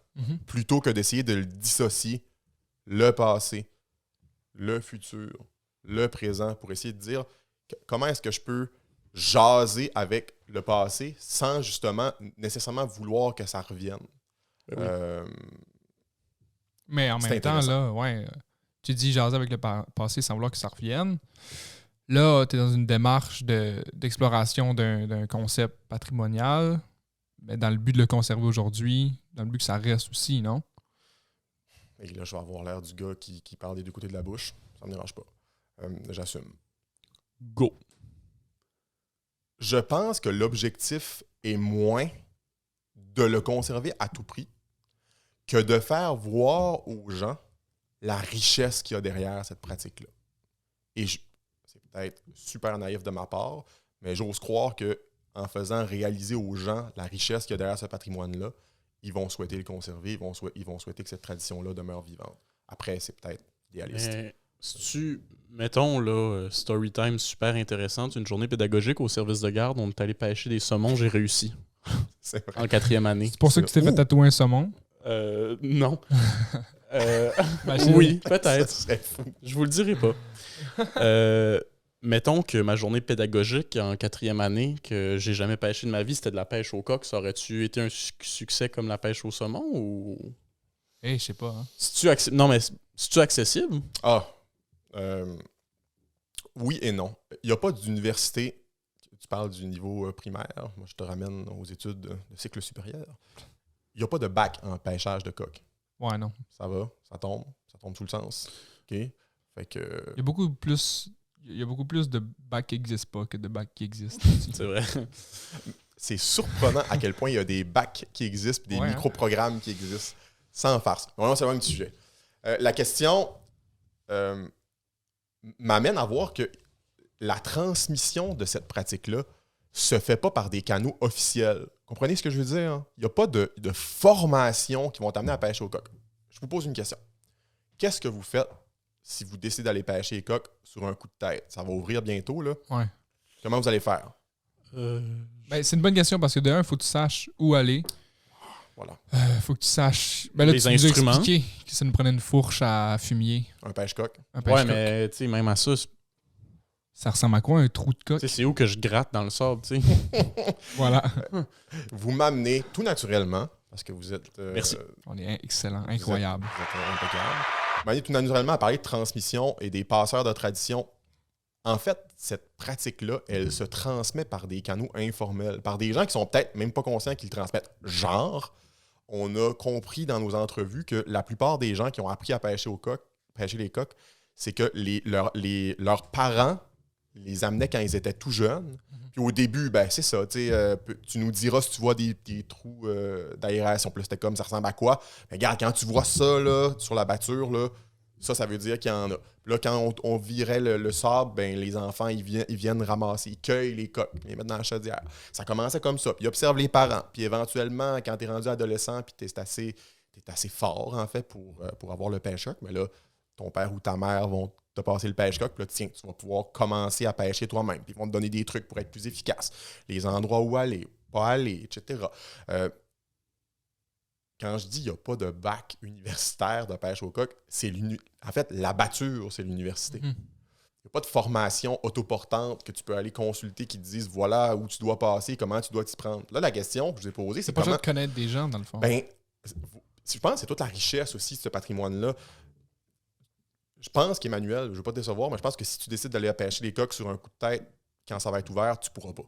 [SPEAKER 3] plutôt que d'essayer de le dissocier, le passé, le futur, le présent, pour essayer de dire comment est-ce que je peux jaser avec le passé sans justement nécessairement vouloir que ça revienne.
[SPEAKER 2] Oui.
[SPEAKER 1] Mais en même temps, là, tu dis jaser avec le passé sans vouloir que ça revienne. Là, tu es dans une démarche d'exploration d'un concept patrimonial, mais dans le but de le conserver aujourd'hui, dans le but que ça reste aussi, non?
[SPEAKER 3] Et là, je vais avoir l'air du gars qui parle des deux côtés de la bouche. Ça me dérange pas. J'assume.
[SPEAKER 2] Go!
[SPEAKER 3] Je pense que l'objectif est moins de le conserver à tout prix que de faire voir aux gens la richesse qu'il y a derrière cette pratique-là. Et c'est peut-être super naïf de ma part, mais j'ose croire qu'en faisant réaliser aux gens la richesse qu'il y a derrière ce patrimoine-là, ils vont souhaiter le conserver, ils vont souhaiter que cette tradition-là demeure vivante. Après, c'est peut-être idéaliste.
[SPEAKER 2] Si mettons, là, story time super intéressante, une journée pédagogique au service de garde, on est allé pêcher des saumons, j'ai réussi.
[SPEAKER 3] C'est vrai.
[SPEAKER 2] En 4e année.
[SPEAKER 1] C'est pour ça que tu t'es fait tatouer un saumon?
[SPEAKER 2] Non. Oui, peut-être. Je vous le dirai pas. Mettons que ma journée pédagogique en 4e année, que j'ai jamais pêché de ma vie, c'était de la pêche au coq. Ça aurait-tu été un succès comme la pêche au saumon ou...
[SPEAKER 1] Je sais pas. Hein.
[SPEAKER 2] Non, mais c'est-tu accessible?
[SPEAKER 3] Oui et non. Il n'y a pas d'université. Tu parles du niveau primaire. Moi, je te ramène aux études de cycle supérieur. Il n'y a pas de bac en pêchage de coq.
[SPEAKER 1] Ouais, non.
[SPEAKER 3] Ça va, ça tombe sous le sens. OK? Fait que...
[SPEAKER 1] Il y a beaucoup plus de bacs qui n'existent pas que de bacs qui existent.
[SPEAKER 2] C'est vrai.
[SPEAKER 3] C'est surprenant à quel point il y a des bacs qui existent et des micro-programmes qui existent. Sans farce. Vraiment, c'est vraiment un petit sujet. La question m'amène à voir que la transmission de cette pratique-là se fait pas par des canaux officiels comprenez ce que je veux dire? Hein? Il n'y a pas de formation qui vont t'amener à pêcher au coq. Je vous pose une question. Qu'est-ce que vous faites si vous décidez d'aller pêcher les coqs sur un coup de tête? Ça va ouvrir bientôt, là.
[SPEAKER 1] Ouais.
[SPEAKER 3] Comment vous allez faire?
[SPEAKER 1] Ben, c'est une bonne question parce que d'un, il faut que tu saches où aller.
[SPEAKER 3] Voilà.
[SPEAKER 1] Faut que tu saches. Ben là,
[SPEAKER 2] Les
[SPEAKER 1] tu nous as
[SPEAKER 2] instruments.
[SPEAKER 1] expliqué que ça nous prenait une fourche à fumier.
[SPEAKER 3] Un pêche-coq.
[SPEAKER 1] Un
[SPEAKER 2] Ouais,
[SPEAKER 1] pêche-coq.
[SPEAKER 2] mais tu sais, même à ça,
[SPEAKER 1] Ça ressemble à quoi, un trou de coq?
[SPEAKER 2] c'est où que je gratte dans le sable, tu sais.
[SPEAKER 1] Voilà.
[SPEAKER 3] Vous m'amenez tout naturellement, parce que vous êtes...
[SPEAKER 2] Merci.
[SPEAKER 1] On est excellent, incroyable.
[SPEAKER 3] Vous êtes impeccable. Vous m'amenez tout naturellement à parler de transmission et des passeurs de tradition. En fait, cette pratique-là, elle se transmet par des canaux informels, par des gens qui sont peut-être même pas conscients qu'ils le transmettent. Genre, on a compris dans nos entrevues que la plupart des gens qui ont appris à pêcher les coqs, c'est que leurs parents les amenaient quand ils étaient tout jeunes. Puis au début, ben c'est ça, tu nous diras si tu vois des trous d'aération. Puis là, c'était comme, ça ressemble à quoi? Ben, regarde, quand tu vois ça là, sur la batture, là, ça veut dire qu'il y en a. Puis là, quand on virait le sable, ben, les enfants, ils viennent ramasser, ils cueillent les coqs, ils les mettent dans la chaudière. Ça commençait comme ça. Puis ils observent les parents. Puis éventuellement, quand tu es rendu adolescent, puis t'es assez fort, en fait, pour avoir le pêche-coq, mais là, ton père ou ta mère vont te passer le pêche-coq, puis là, tiens, tu vas pouvoir commencer à pêcher toi-même. Puis ils vont te donner des trucs pour être plus efficace. Les endroits où aller, pas aller, etc. Quand je dis qu'il n'y a pas de bac universitaire de pêche au coq, en fait, la batture, c'est l'université. Il n'y a pas de formation autoportante que tu peux aller consulter qui te dise voilà où tu dois passer, comment tu dois t'y prendre. Là, la question que je vous ai posée, c'est
[SPEAKER 1] C'est pas
[SPEAKER 3] comment...
[SPEAKER 1] juste de connaître des gens, dans le fond.
[SPEAKER 3] Ben, je pense que c'est toute la richesse aussi de ce patrimoine-là. Je pense qu'Emmanuel, je ne veux pas te décevoir, mais je pense que si tu décides d'aller pêcher les coqs sur un coup de tête, quand ça va être ouvert, tu ne pourras pas.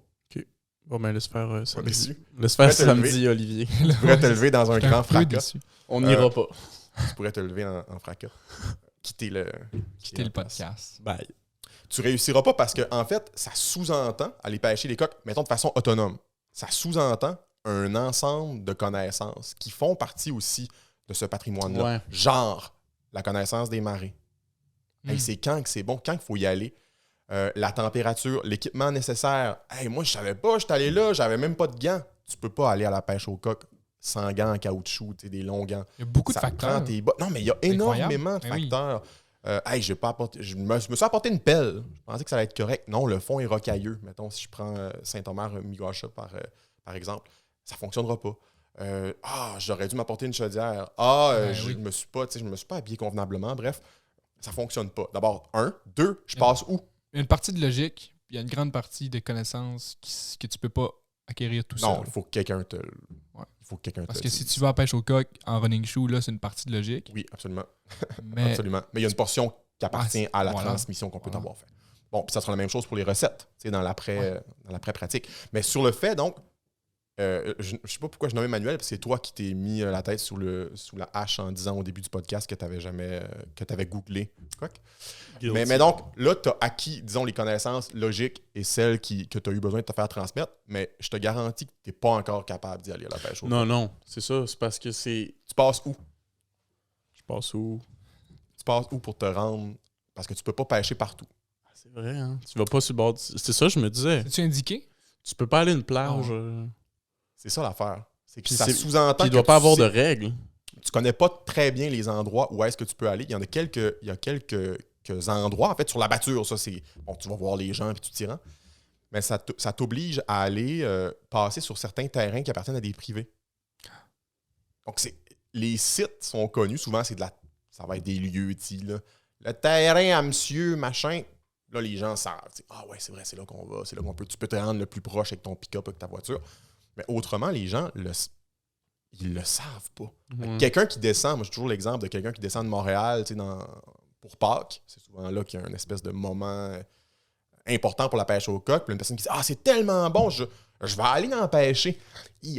[SPEAKER 2] Bon, ben laisse faire samedi.
[SPEAKER 3] déçu.
[SPEAKER 2] Laisse faire
[SPEAKER 3] Prêt à te
[SPEAKER 2] samedi, Olivier.
[SPEAKER 3] Tu pourrais te lever dans un grand fracas.
[SPEAKER 2] On n'ira pas.
[SPEAKER 3] Tu pourrais te lever en fracas. Quitter le
[SPEAKER 1] podcast.
[SPEAKER 2] Bye.
[SPEAKER 3] Tu réussiras pas parce que, en fait, ça sous-entend aller pêcher les coqs, mettons, de façon autonome. Ça sous-entend un ensemble de connaissances qui font partie aussi de ce patrimoine-là.
[SPEAKER 2] Ouais.
[SPEAKER 3] Genre, la connaissance des marées. Hey, c'est quand que c'est bon, quand il faut y aller. La température, l'équipement nécessaire. Hey, moi, je savais pas, j'étais allé là, j'avais même pas de gants. Tu peux pas aller à la pêche au coq sans gants en caoutchouc, des longs gants.
[SPEAKER 1] Il y a beaucoup de
[SPEAKER 3] Ça
[SPEAKER 1] facteurs.
[SPEAKER 3] prend tes bottes. Non, mais il y a énormément de facteurs. Hey, je me suis apporté une pelle. Je pensais que ça allait être correct. Non, le fond est rocailleux. Mettons, si je prends Saint-Omer-Miguacha par exemple, ça ne fonctionnera pas. J'aurais dû m'apporter une chaudière. Je me suis pas habillé convenablement. Bref, ça ne fonctionne pas. D'abord, 1. 2, je passe où?
[SPEAKER 1] Il y a une partie de logique, puis il y a une grande partie de connaissances que tu peux pas acquérir tout seul.
[SPEAKER 3] Non, il faut que quelqu'un te le
[SPEAKER 1] Parce que si tu vas à pêche au coq en running shoe, là, c'est une partie de logique.
[SPEAKER 3] Oui, absolument.
[SPEAKER 1] Mais
[SPEAKER 3] Absolument. Mais il y a une portion qui appartient à la transmission qu'on peut avoir fait. Bon, puis ça sera la même chose pour les recettes, dans l'après-pratique. Mais sur le fait, donc, je ne sais pas pourquoi je nommais Emmanuel, parce que c'est toi qui t'es mis la tête sous la hache en disant au début du podcast que tu avais googlé. Mais donc, là, tu as acquis, disons, les connaissances logiques et celles que tu as eu besoin de te faire transmettre, mais je te garantis que tu n'es pas encore capable d'y aller à la pêche au coq.
[SPEAKER 2] Non, c'est ça. C'est parce que c'est...
[SPEAKER 3] Tu passes où?
[SPEAKER 2] Je passe où?
[SPEAKER 3] Tu passes où pour te rendre? Parce que tu peux pas pêcher partout.
[SPEAKER 2] C'est vrai, hein? Tu vas pas sur le bord... C'est ça, je me disais.
[SPEAKER 1] c'est-tu indiqué?
[SPEAKER 2] Tu peux pas aller à une plage...
[SPEAKER 3] C'est ça l'affaire. C'est que
[SPEAKER 2] Puis
[SPEAKER 3] ça
[SPEAKER 2] c'est-
[SPEAKER 3] sous-entend
[SPEAKER 2] Puis il
[SPEAKER 3] que
[SPEAKER 2] doit pas
[SPEAKER 3] tu
[SPEAKER 2] avoir
[SPEAKER 3] sais-
[SPEAKER 2] de règles.
[SPEAKER 3] tu connais pas très bien les endroits où est-ce que tu peux aller. Il y a quelques endroits, en fait, sur la batture, ça, c'est... Bon, tu vas voir les gens puis tu t'y rends. Mais ça t'oblige à aller passer sur certains terrains qui appartiennent à des privés. Donc, les sites sont connus. Souvent, ça va être des lieux, là. Le terrain à monsieur, machin. Là, les gens savent. Ah ouais, c'est vrai, c'est là qu'on va. C'est là qu'on peut. Tu peux te rendre le plus proche avec ton pick-up, avec ta voiture. Mais autrement, les gens, ils le savent pas. Quelqu'un qui descend, moi j'ai toujours l'exemple de quelqu'un qui descend de Montréal pour Pâques. C'est souvent là qu'il y a une espèce de moment important pour la pêche au coq. Puis une personne qui dit ah, c'est tellement bon, je vais aller en pêcher.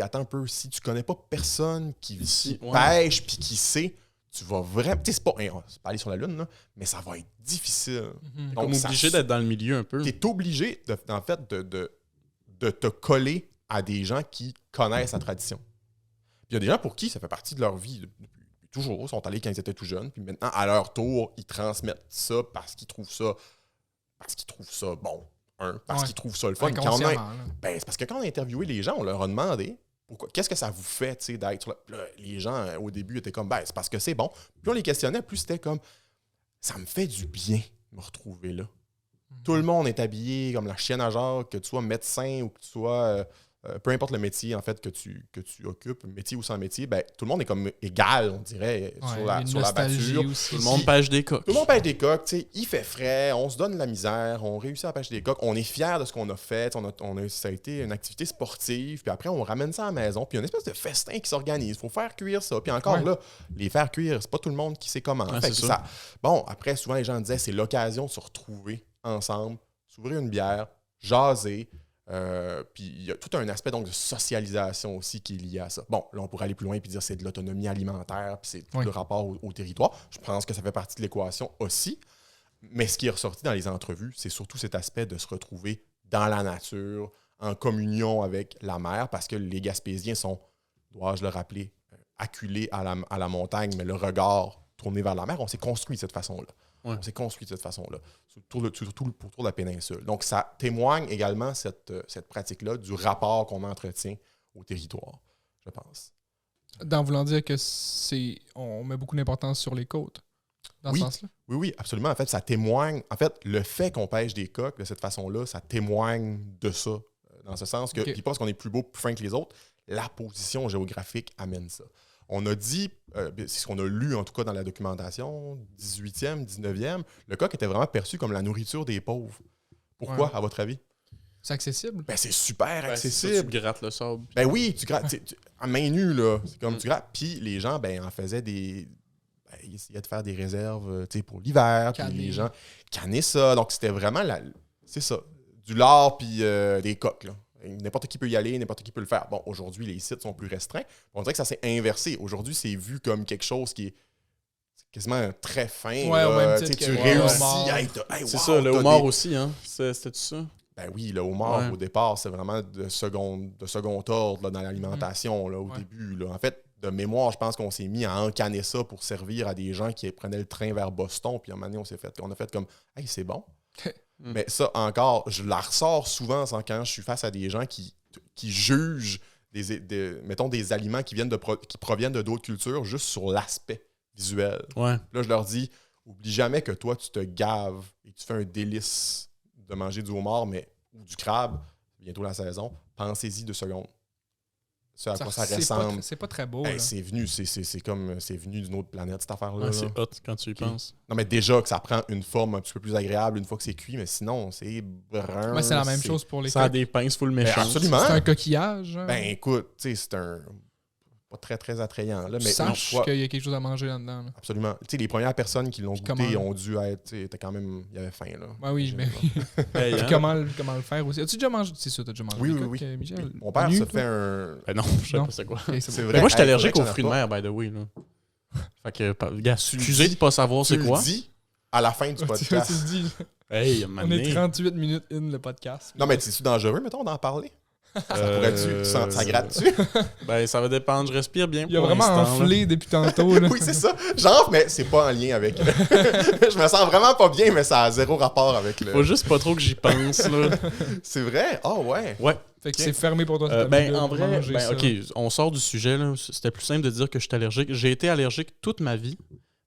[SPEAKER 3] Attends un peu, si tu connais pas personne qui pêche puis qui sait, tu vas vraiment. Tu sais, c'est pas aller sur la Lune, là, mais ça va être difficile.
[SPEAKER 2] Donc, on est obligé d'être dans le milieu un peu.
[SPEAKER 3] Tu es obligé, en fait, de te coller à des gens qui connaissent la tradition. Puis il y a des gens pour qui ça fait partie de leur vie depuis toujours. Ils sont allés quand ils étaient tout jeunes. Puis maintenant, à leur tour, ils transmettent ça parce qu'ils trouvent ça bon. Parce qu'ils trouvent ça le fun. C'est parce que quand on a interviewé les gens, on leur a demandé qu'est-ce que ça vous fait, tu sais, d'être sur là, les gens, au début, étaient comme, ben, c'est parce que c'est bon. Plus on les questionnait, plus c'était comme, ça me fait du bien de me retrouver là. Tout le monde est habillé comme la chienne à Jacques, que tu sois médecin ou que tu sois... peu importe le métier, en fait, que tu occupes, métier ou sans métier, ben, tout le monde est comme égal, on dirait, sur la batture.
[SPEAKER 2] Tout le monde pêche des coques.
[SPEAKER 3] Tout le monde pêche des coques, tu sais, il fait frais, on se donne de la misère, on réussit à pêcher des coques, on est fiers de ce qu'on a fait, ça a été une activité sportive, puis après, on ramène ça à la maison, puis il y a une espèce de festin qui s'organise, il faut faire cuire ça, puis encore là, les faire cuire, c'est pas tout le monde qui sait comment. Fait que ça. Bon, après, souvent, les gens disaient, c'est l'occasion de se retrouver ensemble, s'ouvrir une bière, jaser. Puis il y a tout un aspect donc de socialisation aussi qui est lié à ça. Bon, là, on pourrait aller plus loin et dire c'est de l'autonomie alimentaire, puis c'est tout le rapport au territoire. Je pense que ça fait partie de l'équation aussi. Mais ce qui est ressorti dans les entrevues, c'est surtout cet aspect de se retrouver dans la nature, en communion avec la mer, parce que les Gaspésiens sont, dois-je le rappeler, acculés à la montagne, mais le regard tourné vers la mer. On s'est construit de cette façon-là. Ouais. On s'est construit de cette façon-là, surtout pour la péninsule. Donc, ça témoigne également, cette pratique-là, du rapport qu'on entretient au territoire, je pense.
[SPEAKER 1] Dans voulant dire que on met beaucoup d'importance sur les côtes, dans ce sens-là?
[SPEAKER 3] Oui, absolument. En fait, ça témoigne... En fait, le fait qu'on pêche des coques de cette façon-là, ça témoigne de ça, dans ce sens que, puis pas parce qu'on est plus beau, plus fin que les autres, la position géographique amène ça. On a dit, c'est ce qu'on a lu en tout cas dans la documentation, 18e, 19e, le coq était vraiment perçu comme la nourriture des pauvres. Pourquoi, à votre avis?
[SPEAKER 1] C'est accessible?
[SPEAKER 3] Ben, c'est super accessible.
[SPEAKER 2] Ça, tu grattes le sable.
[SPEAKER 3] Ben oui, tu grattes. À main nue, là. C'est comme tu grattes. Puis les gens, ben, en faisaient des... Ben, ils essayaient de faire des réserves pour l'hiver. Puis les gens cannaient ça. Donc, c'était vraiment, c'est ça, du lard puis des coqs, là. N'importe qui peut y aller, n'importe qui peut le faire. Bon, aujourd'hui, les sites sont plus restreints. On dirait que ça s'est inversé. Aujourd'hui, c'est vu comme quelque chose qui est quasiment très fin. Tu réussis à être...
[SPEAKER 2] C'est ça, le homard aussi, hein? C'était ça?
[SPEAKER 3] Ben oui, le homard, au départ, c'est vraiment de second ordre là, dans l'alimentation là, au début. Là. En fait, de mémoire, je pense qu'on s'est mis à encanner ça pour servir à des gens qui prenaient le train vers Boston. Puis à un moment donné, on a fait comme « Hey, c'est bon! » Mais ça, encore, je la ressors souvent quand je suis face à des gens qui jugent mettons des aliments qui proviennent de d'autres cultures juste sur l'aspect visuel.
[SPEAKER 2] Ouais.
[SPEAKER 3] Là, je leur dis, oublie jamais que toi, tu te gaves et tu fais un délice de manger du homard ou du crabe, bientôt la saison, pensez-y 2 secondes. À quoi ça ressemble.
[SPEAKER 1] C'est pas très beau.
[SPEAKER 3] C'est venu, c'est comme c'est venu d'une autre planète, cette affaire-là.
[SPEAKER 2] Ouais, c'est hot quand tu y penses.
[SPEAKER 3] Non, mais déjà que ça prend une forme un petit peu plus agréable une fois que c'est cuit, mais sinon, c'est brun.
[SPEAKER 1] Ouais, c'est la même chose pour les
[SPEAKER 2] Ça a des pinces full méchantes.
[SPEAKER 3] Absolument.
[SPEAKER 1] C'est un coquillage. Hein?
[SPEAKER 3] Ben écoute, tu sais, c'est un... pas très, très attrayant. Là, mais
[SPEAKER 1] sache qu'il y a quelque chose à manger là-dedans. Là.
[SPEAKER 3] Absolument. Tu sais, les premières personnes qui l'ont goûté ont dû être... Tu sais, quand même... Il y avait faim, là.
[SPEAKER 1] Ben oui, mais... comment le faire aussi? As-tu déjà mangé... C'est sûr, t'as déjà mangé des coques, Michel?
[SPEAKER 3] Mon père se fait un...
[SPEAKER 2] Ben non, je sais pas c'est quoi.
[SPEAKER 3] Okay, c'est vrai.
[SPEAKER 2] Moi, je suis allergique aux fruits de mer, by the way. Là. Fait que, gars, excusez de pas savoir c'est quoi.
[SPEAKER 3] Tu le dis à la fin du podcast.
[SPEAKER 1] Tu le dis.
[SPEAKER 2] Hey,
[SPEAKER 1] on est 38 minutes in le podcast.
[SPEAKER 3] Non, mais c'est-tu dangereux, mettons, d'en parler? Ça pourrait-tu? Ça gratte-tu?
[SPEAKER 2] Ben, ça va dépendre. Je respire bien.
[SPEAKER 1] Il a vraiment enflé depuis tantôt. Là.
[SPEAKER 3] Oui, c'est ça. Genre, mais c'est pas en lien avec. Je me sens vraiment pas bien, mais ça a zéro rapport avec le.
[SPEAKER 2] Faut juste pas trop que j'y pense. Là.
[SPEAKER 3] C'est vrai? Ah, ouais.
[SPEAKER 2] Ouais.
[SPEAKER 1] Fait que c'est fermé pour toi.
[SPEAKER 2] En vrai, OK, on sort du sujet. Là. C'était plus simple de dire que je suis allergique. J'ai été allergique toute ma vie.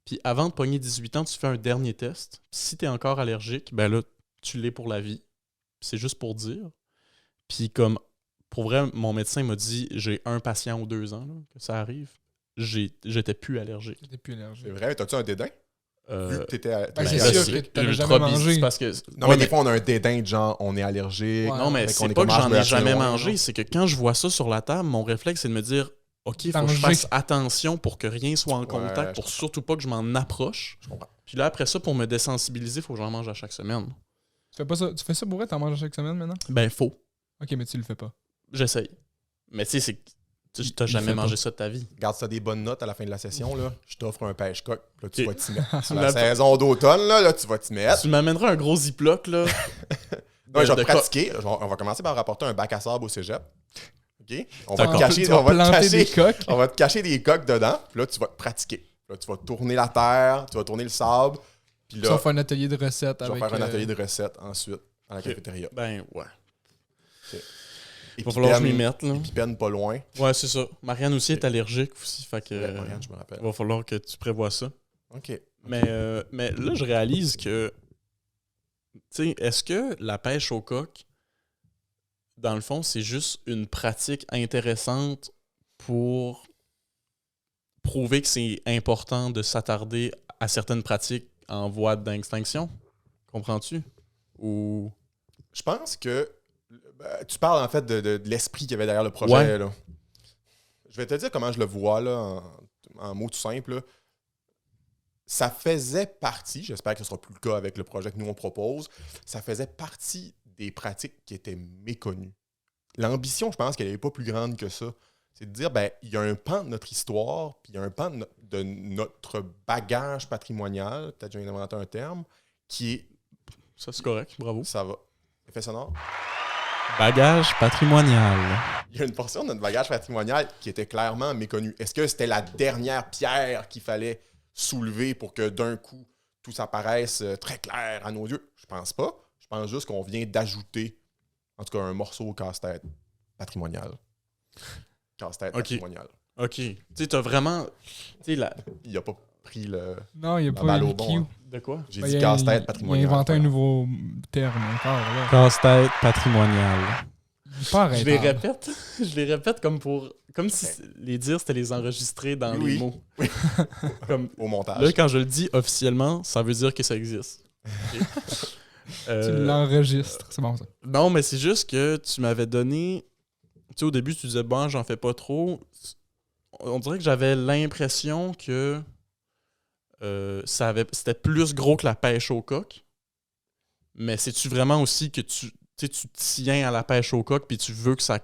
[SPEAKER 2] Puis avant de pogner 18 ans, tu fais un dernier test. Puis si t'es encore allergique, ben là, tu l'es pour la vie. C'est juste pour dire. Puis comme, pour vrai, mon médecin m'a dit, j'ai un patient ou 2 ans là, que ça arrive. J'étais plus allergique.
[SPEAKER 3] C'est vrai, mais t'as-tu un dédain? Vu que t'étais
[SPEAKER 1] c'est sûr que t'avais jamais mangé.
[SPEAKER 2] Parce que,
[SPEAKER 3] non, mais des fois, on a un dédain de genre, on est allergique.
[SPEAKER 2] Ouais. Non, mais c'est pas que j'en ai jamais mangé. C'est que quand je vois ça sur la table, mon réflexe, c'est de me dire, OK, il faut que je fasse attention pour que rien soit en contact, pour surtout pas que je m'en approche.
[SPEAKER 3] Je comprends.
[SPEAKER 2] Puis là, après ça, pour me désensibiliser, il faut que j'en mange à chaque semaine.
[SPEAKER 1] Tu fais pas ça? Tu fais ça pour vrai? T'en manges à chaque semaine maintenant?
[SPEAKER 2] Ben, faut.
[SPEAKER 1] OK, mais tu le fais pas.
[SPEAKER 2] J'essaye. Mais tu sais, t'as jamais mangé ça de ta vie.
[SPEAKER 3] Regarde, si t'as des bonnes notes à la fin de la session, là, je t'offre un pêche-coq. Là, tu vas t'y mettre. Sur la saison d'automne, là, tu vas t'y mettre.
[SPEAKER 2] Tu m'amèneras un gros ziploc, là.
[SPEAKER 3] Non, je vais pratiquer. On va commencer par rapporter un bac à sable au cégep. OK? On va te cacher des coques dedans. Puis là, tu vas te pratiquer. Là, tu vas tourner la terre, tu vas tourner le sable. Puis là,
[SPEAKER 1] tu vas faire un atelier de recettes.
[SPEAKER 3] Je vais faire un atelier de recettes ensuite à la cafétéria.
[SPEAKER 2] Ben, ouais. Il va falloir que je m'y mette. Là.
[SPEAKER 3] Épipène pas loin.
[SPEAKER 2] Ouais, c'est ça. Marianne aussi est allergique aussi. Fait que,
[SPEAKER 3] Ouais, Marianne, je me rappelle.
[SPEAKER 2] il va falloir que tu prévois ça.
[SPEAKER 3] OK.
[SPEAKER 2] Mais là, je réalise que, tu sais, est-ce que la pêche au coq, dans le fond, c'est juste une pratique intéressante pour prouver que c'est important de s'attarder à certaines pratiques en voie d'extinction? Comprends-tu? Ou...
[SPEAKER 3] Je pense que tu parles en fait de l'esprit qu'il y avait derrière le projet.
[SPEAKER 2] Ouais.
[SPEAKER 3] Là. Je vais te dire comment je le vois là, en mots tout simples. Là. Ça faisait partie, j'espère que ce ne sera plus le cas avec le projet que nous on propose, ça faisait partie des pratiques qui étaient méconnues. L'ambition, je pense qu'elle n'est pas plus grande que ça. C'est de dire, il y a un pan de notre histoire, puis il y a un pan de notre bagage patrimonial, peut-être que j'ai inventé un terme, qui est...
[SPEAKER 2] Ça, c'est correct, bravo.
[SPEAKER 3] Ça va. Effet sonore.
[SPEAKER 2] Bagage patrimonial.
[SPEAKER 3] Il y a une portion de notre bagage patrimonial qui était clairement méconnue. Est-ce que c'était la dernière pierre qu'il fallait soulever pour que d'un coup, tout ça paraisse très clair à nos yeux? Je pense pas. Je pense juste qu'on vient d'ajouter, en tout cas, un morceau au casse-tête patrimonial. Casse-tête patrimonial.
[SPEAKER 2] OK. Tu sais, t'as vraiment... Tu sais,
[SPEAKER 3] Il a pas pris le...
[SPEAKER 1] Non, il n'y a
[SPEAKER 3] La
[SPEAKER 1] pas
[SPEAKER 3] balle
[SPEAKER 1] eu
[SPEAKER 3] au
[SPEAKER 1] le
[SPEAKER 3] bon,
[SPEAKER 1] cue.
[SPEAKER 3] hein.
[SPEAKER 2] De quoi?
[SPEAKER 3] J'ai dit casse-tête patrimonial.
[SPEAKER 1] Il a inventé un
[SPEAKER 3] Voilà.
[SPEAKER 1] nouveau terme encore. Là.
[SPEAKER 2] Casse-tête patrimonial.
[SPEAKER 1] Pas
[SPEAKER 2] Je les
[SPEAKER 1] arrêtable.
[SPEAKER 2] répète. Je les répète comme si les dire, c'était les enregistrer dans
[SPEAKER 3] Oui.
[SPEAKER 2] les mots. Comme,
[SPEAKER 3] Au montage.
[SPEAKER 2] là, quand je le dis officiellement, ça veut dire que ça existe. Ok.
[SPEAKER 1] Tu l'enregistres. C'est bon, ça.
[SPEAKER 2] Non, mais c'est juste que tu m'avais donné... Tu sais, au début, tu disais, bon, j'en fais pas trop. On dirait que j'avais l'impression que c'était plus gros que la pêche au coq. Mais c'est-tu vraiment aussi que tu tiens à la pêche au coq puis tu veux que ça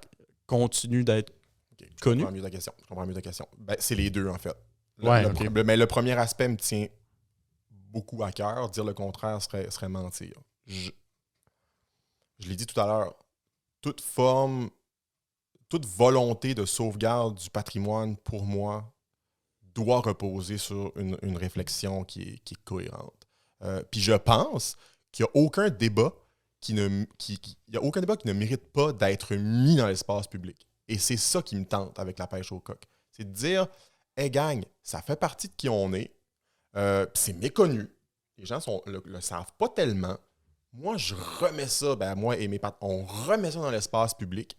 [SPEAKER 2] continue d'être
[SPEAKER 3] Ok,
[SPEAKER 2] connu?
[SPEAKER 3] Je comprends mieux ta question. C'est les deux, en fait.
[SPEAKER 2] Ouais, ok.
[SPEAKER 3] Mais le premier aspect me tient beaucoup à cœur. Dire le contraire serait mentir. Je l'ai dit tout à l'heure. Toute volonté de sauvegarde du patrimoine, pour moi, doit reposer sur une réflexion qui est cohérente. Puis je pense qu'il n'y a aucun débat qui ne mérite pas d'être mis dans l'espace public. Et c'est ça qui me tente avec la pêche au coq. C'est de dire, hey gang, ça fait partie de qui on est. C'est méconnu. Les gens le savent pas tellement. Moi, je remets ça, moi et mes patrons, on remet ça dans l'espace public.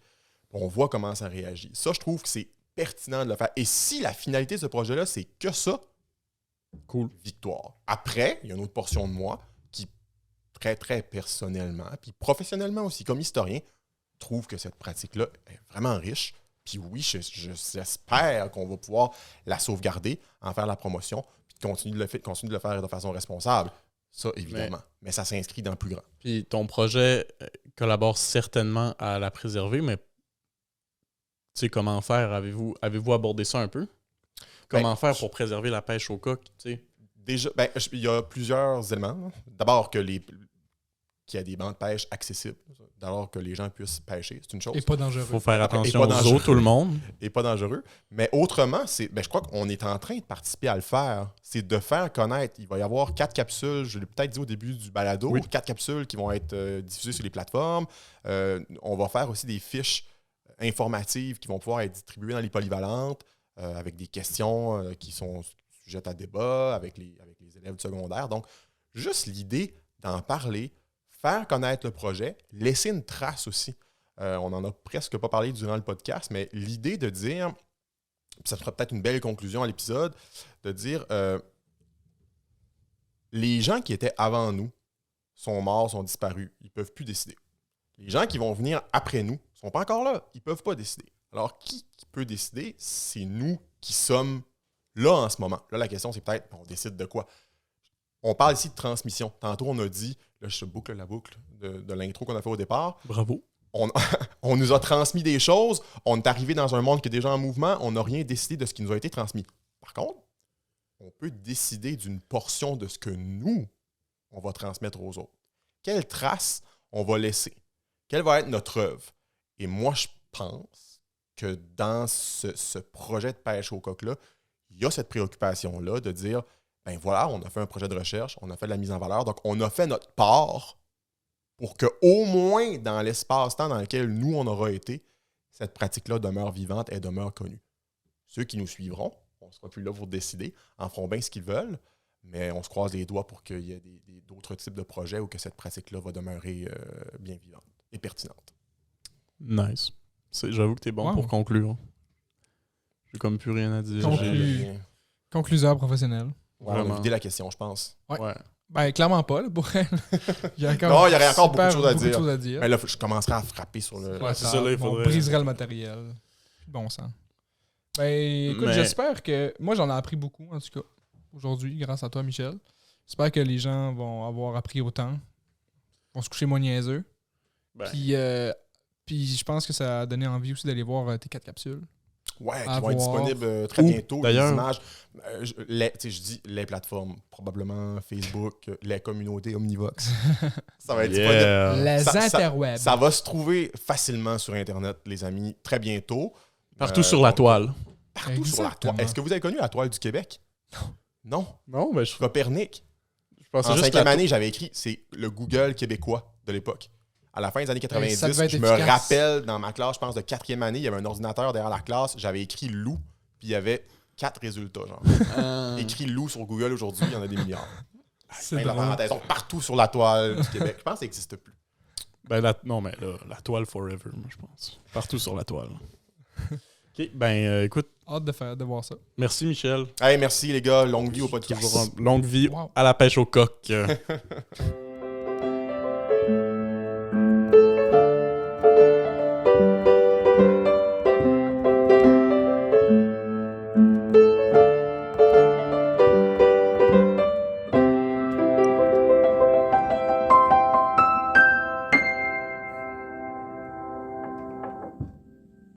[SPEAKER 3] On voit comment ça réagit. Ça, je trouve que c'est pertinent de le faire. Et si la finalité de ce projet-là, c'est que ça,
[SPEAKER 2] Cool.
[SPEAKER 3] victoire. Après, il y a une autre portion de moi qui, très, très personnellement, puis professionnellement aussi, comme historien, trouve que cette pratique-là est vraiment riche. Puis oui, j'espère qu'on va pouvoir la sauvegarder, en faire la promotion, puis continuer de le faire de façon responsable. Ça, évidemment. Mais ça s'inscrit dans le plus grand.
[SPEAKER 2] Puis ton projet collabore certainement à la préserver, mais tu sais, comment faire? Avez-vous abordé ça un peu? Comment faire pour préserver la pêche au coq? Tu sais?
[SPEAKER 3] Déjà, il y a plusieurs éléments. Là. D'abord, qu'il y a des bancs de pêche accessibles. D'abord, que les gens puissent pêcher. C'est une chose.
[SPEAKER 1] Et pas dangereux.
[SPEAKER 2] Faut faire attention
[SPEAKER 3] Et pas
[SPEAKER 2] aux
[SPEAKER 3] dangereux.
[SPEAKER 2] eaux, tout le monde.
[SPEAKER 3] Et pas dangereux. Mais autrement, je crois qu'on est en train de participer à le faire. C'est de faire connaître. Il va y avoir 4 capsules, je l'ai peut-être dit au début du balado,
[SPEAKER 2] Oui.
[SPEAKER 3] 4 capsules qui vont être diffusées sur les plateformes. On va faire aussi des fiches informatives qui vont pouvoir être distribuées dans les polyvalentes avec des questions qui sont sujettes à débat avec les élèves du secondaire. Donc, juste l'idée d'en parler, faire connaître le projet, laisser une trace aussi. On n'en a presque pas parlé durant le podcast, mais l'idée de dire, ça sera peut-être une belle conclusion à l'épisode, de dire les gens qui étaient avant nous sont morts, sont disparus, ils ne peuvent plus décider. Les gens qui vont venir après nous ne sont pas encore là, ils ne peuvent pas décider. Alors, qui peut décider? C'est nous qui sommes là en ce moment. Là, la question, c'est peut-être, on décide de quoi? On parle ici de transmission. Tantôt, on a dit, là, je boucle la boucle de l'intro qu'on a fait au départ.
[SPEAKER 2] Bravo.
[SPEAKER 3] On nous a transmis des choses, on est arrivé dans un monde qui est déjà en mouvement, on n'a rien décidé de ce qui nous a été transmis. Par contre, on peut décider d'une portion de ce que nous, on va transmettre aux autres. Quelle trace on va laisser? Quelle va être notre œuvre? Et moi, je pense que dans ce projet de pêche au coq-là, il y a cette préoccupation-là de dire, ben voilà, on a fait un projet de recherche, on a fait de la mise en valeur, donc on a fait notre part pour qu'au moins dans l'espace-temps dans lequel nous, on aura été, cette pratique-là demeure vivante et demeure connue. Ceux qui nous suivront, on ne sera plus là pour décider, en feront bien ce qu'ils veulent, mais on se croise les doigts pour qu'il y ait d'autres types de projets où que cette pratique-là va demeurer bien vivante et pertinente.
[SPEAKER 2] Nice. J'avoue que t'es bon pour conclure. J'ai comme plus rien à dire.
[SPEAKER 1] Concluseur professionnel.
[SPEAKER 3] Ouais, on a vidé la question, je pense.
[SPEAKER 2] Ouais.
[SPEAKER 1] Ben, clairement pas, là, pour elle.
[SPEAKER 3] Il y aurait encore beaucoup de choses à dire. Mais là, je commencerai à frapper sur le...
[SPEAKER 1] Ouais, ça, on briserait le matériel. Bon sang. Ben, écoute, j'espère que... Moi, j'en ai appris beaucoup, en tout cas, aujourd'hui, grâce à toi, Michel. J'espère que les gens vont avoir appris autant. Vont se coucher moins niaiseux. Puis je pense que ça a donné envie aussi d'aller voir tes 4 capsules.
[SPEAKER 3] Ouais, qui vont être disponibles très bientôt.
[SPEAKER 2] D'ailleurs,
[SPEAKER 3] les images, je dis les plateformes, probablement Facebook, les communautés Omnivox. Ça va être disponible.
[SPEAKER 1] Les interwebs.
[SPEAKER 3] Ça va se trouver facilement sur Internet, les amis, très bientôt.
[SPEAKER 2] Partout sur la toile.
[SPEAKER 3] Partout sur la toile. Est-ce que vous avez connu la toile du Québec? Non.
[SPEAKER 2] Non, mais
[SPEAKER 3] Copernic. En 5e année, j'avais écrit, c'est le Google québécois de l'époque. À la fin des années 90, je me rappelle, dans ma classe, je pense, de 4e année, il y avait un ordinateur derrière la classe, j'avais écrit loup, puis il y avait 4 résultats. Genre. Écrit loup sur Google aujourd'hui, il y en a des milliards. C'est la parenthèse. Donc, partout sur la toile du Québec. Je pense que ça n'existe plus.
[SPEAKER 2] Non, mais là, la toile forever, moi, je pense. Partout sur la toile. OK, écoute.
[SPEAKER 1] Hâte de voir ça.
[SPEAKER 2] Merci, Michel.
[SPEAKER 3] Hey, merci, les gars. Longue vie au podcast.
[SPEAKER 2] Longue vie à la pêche au coq.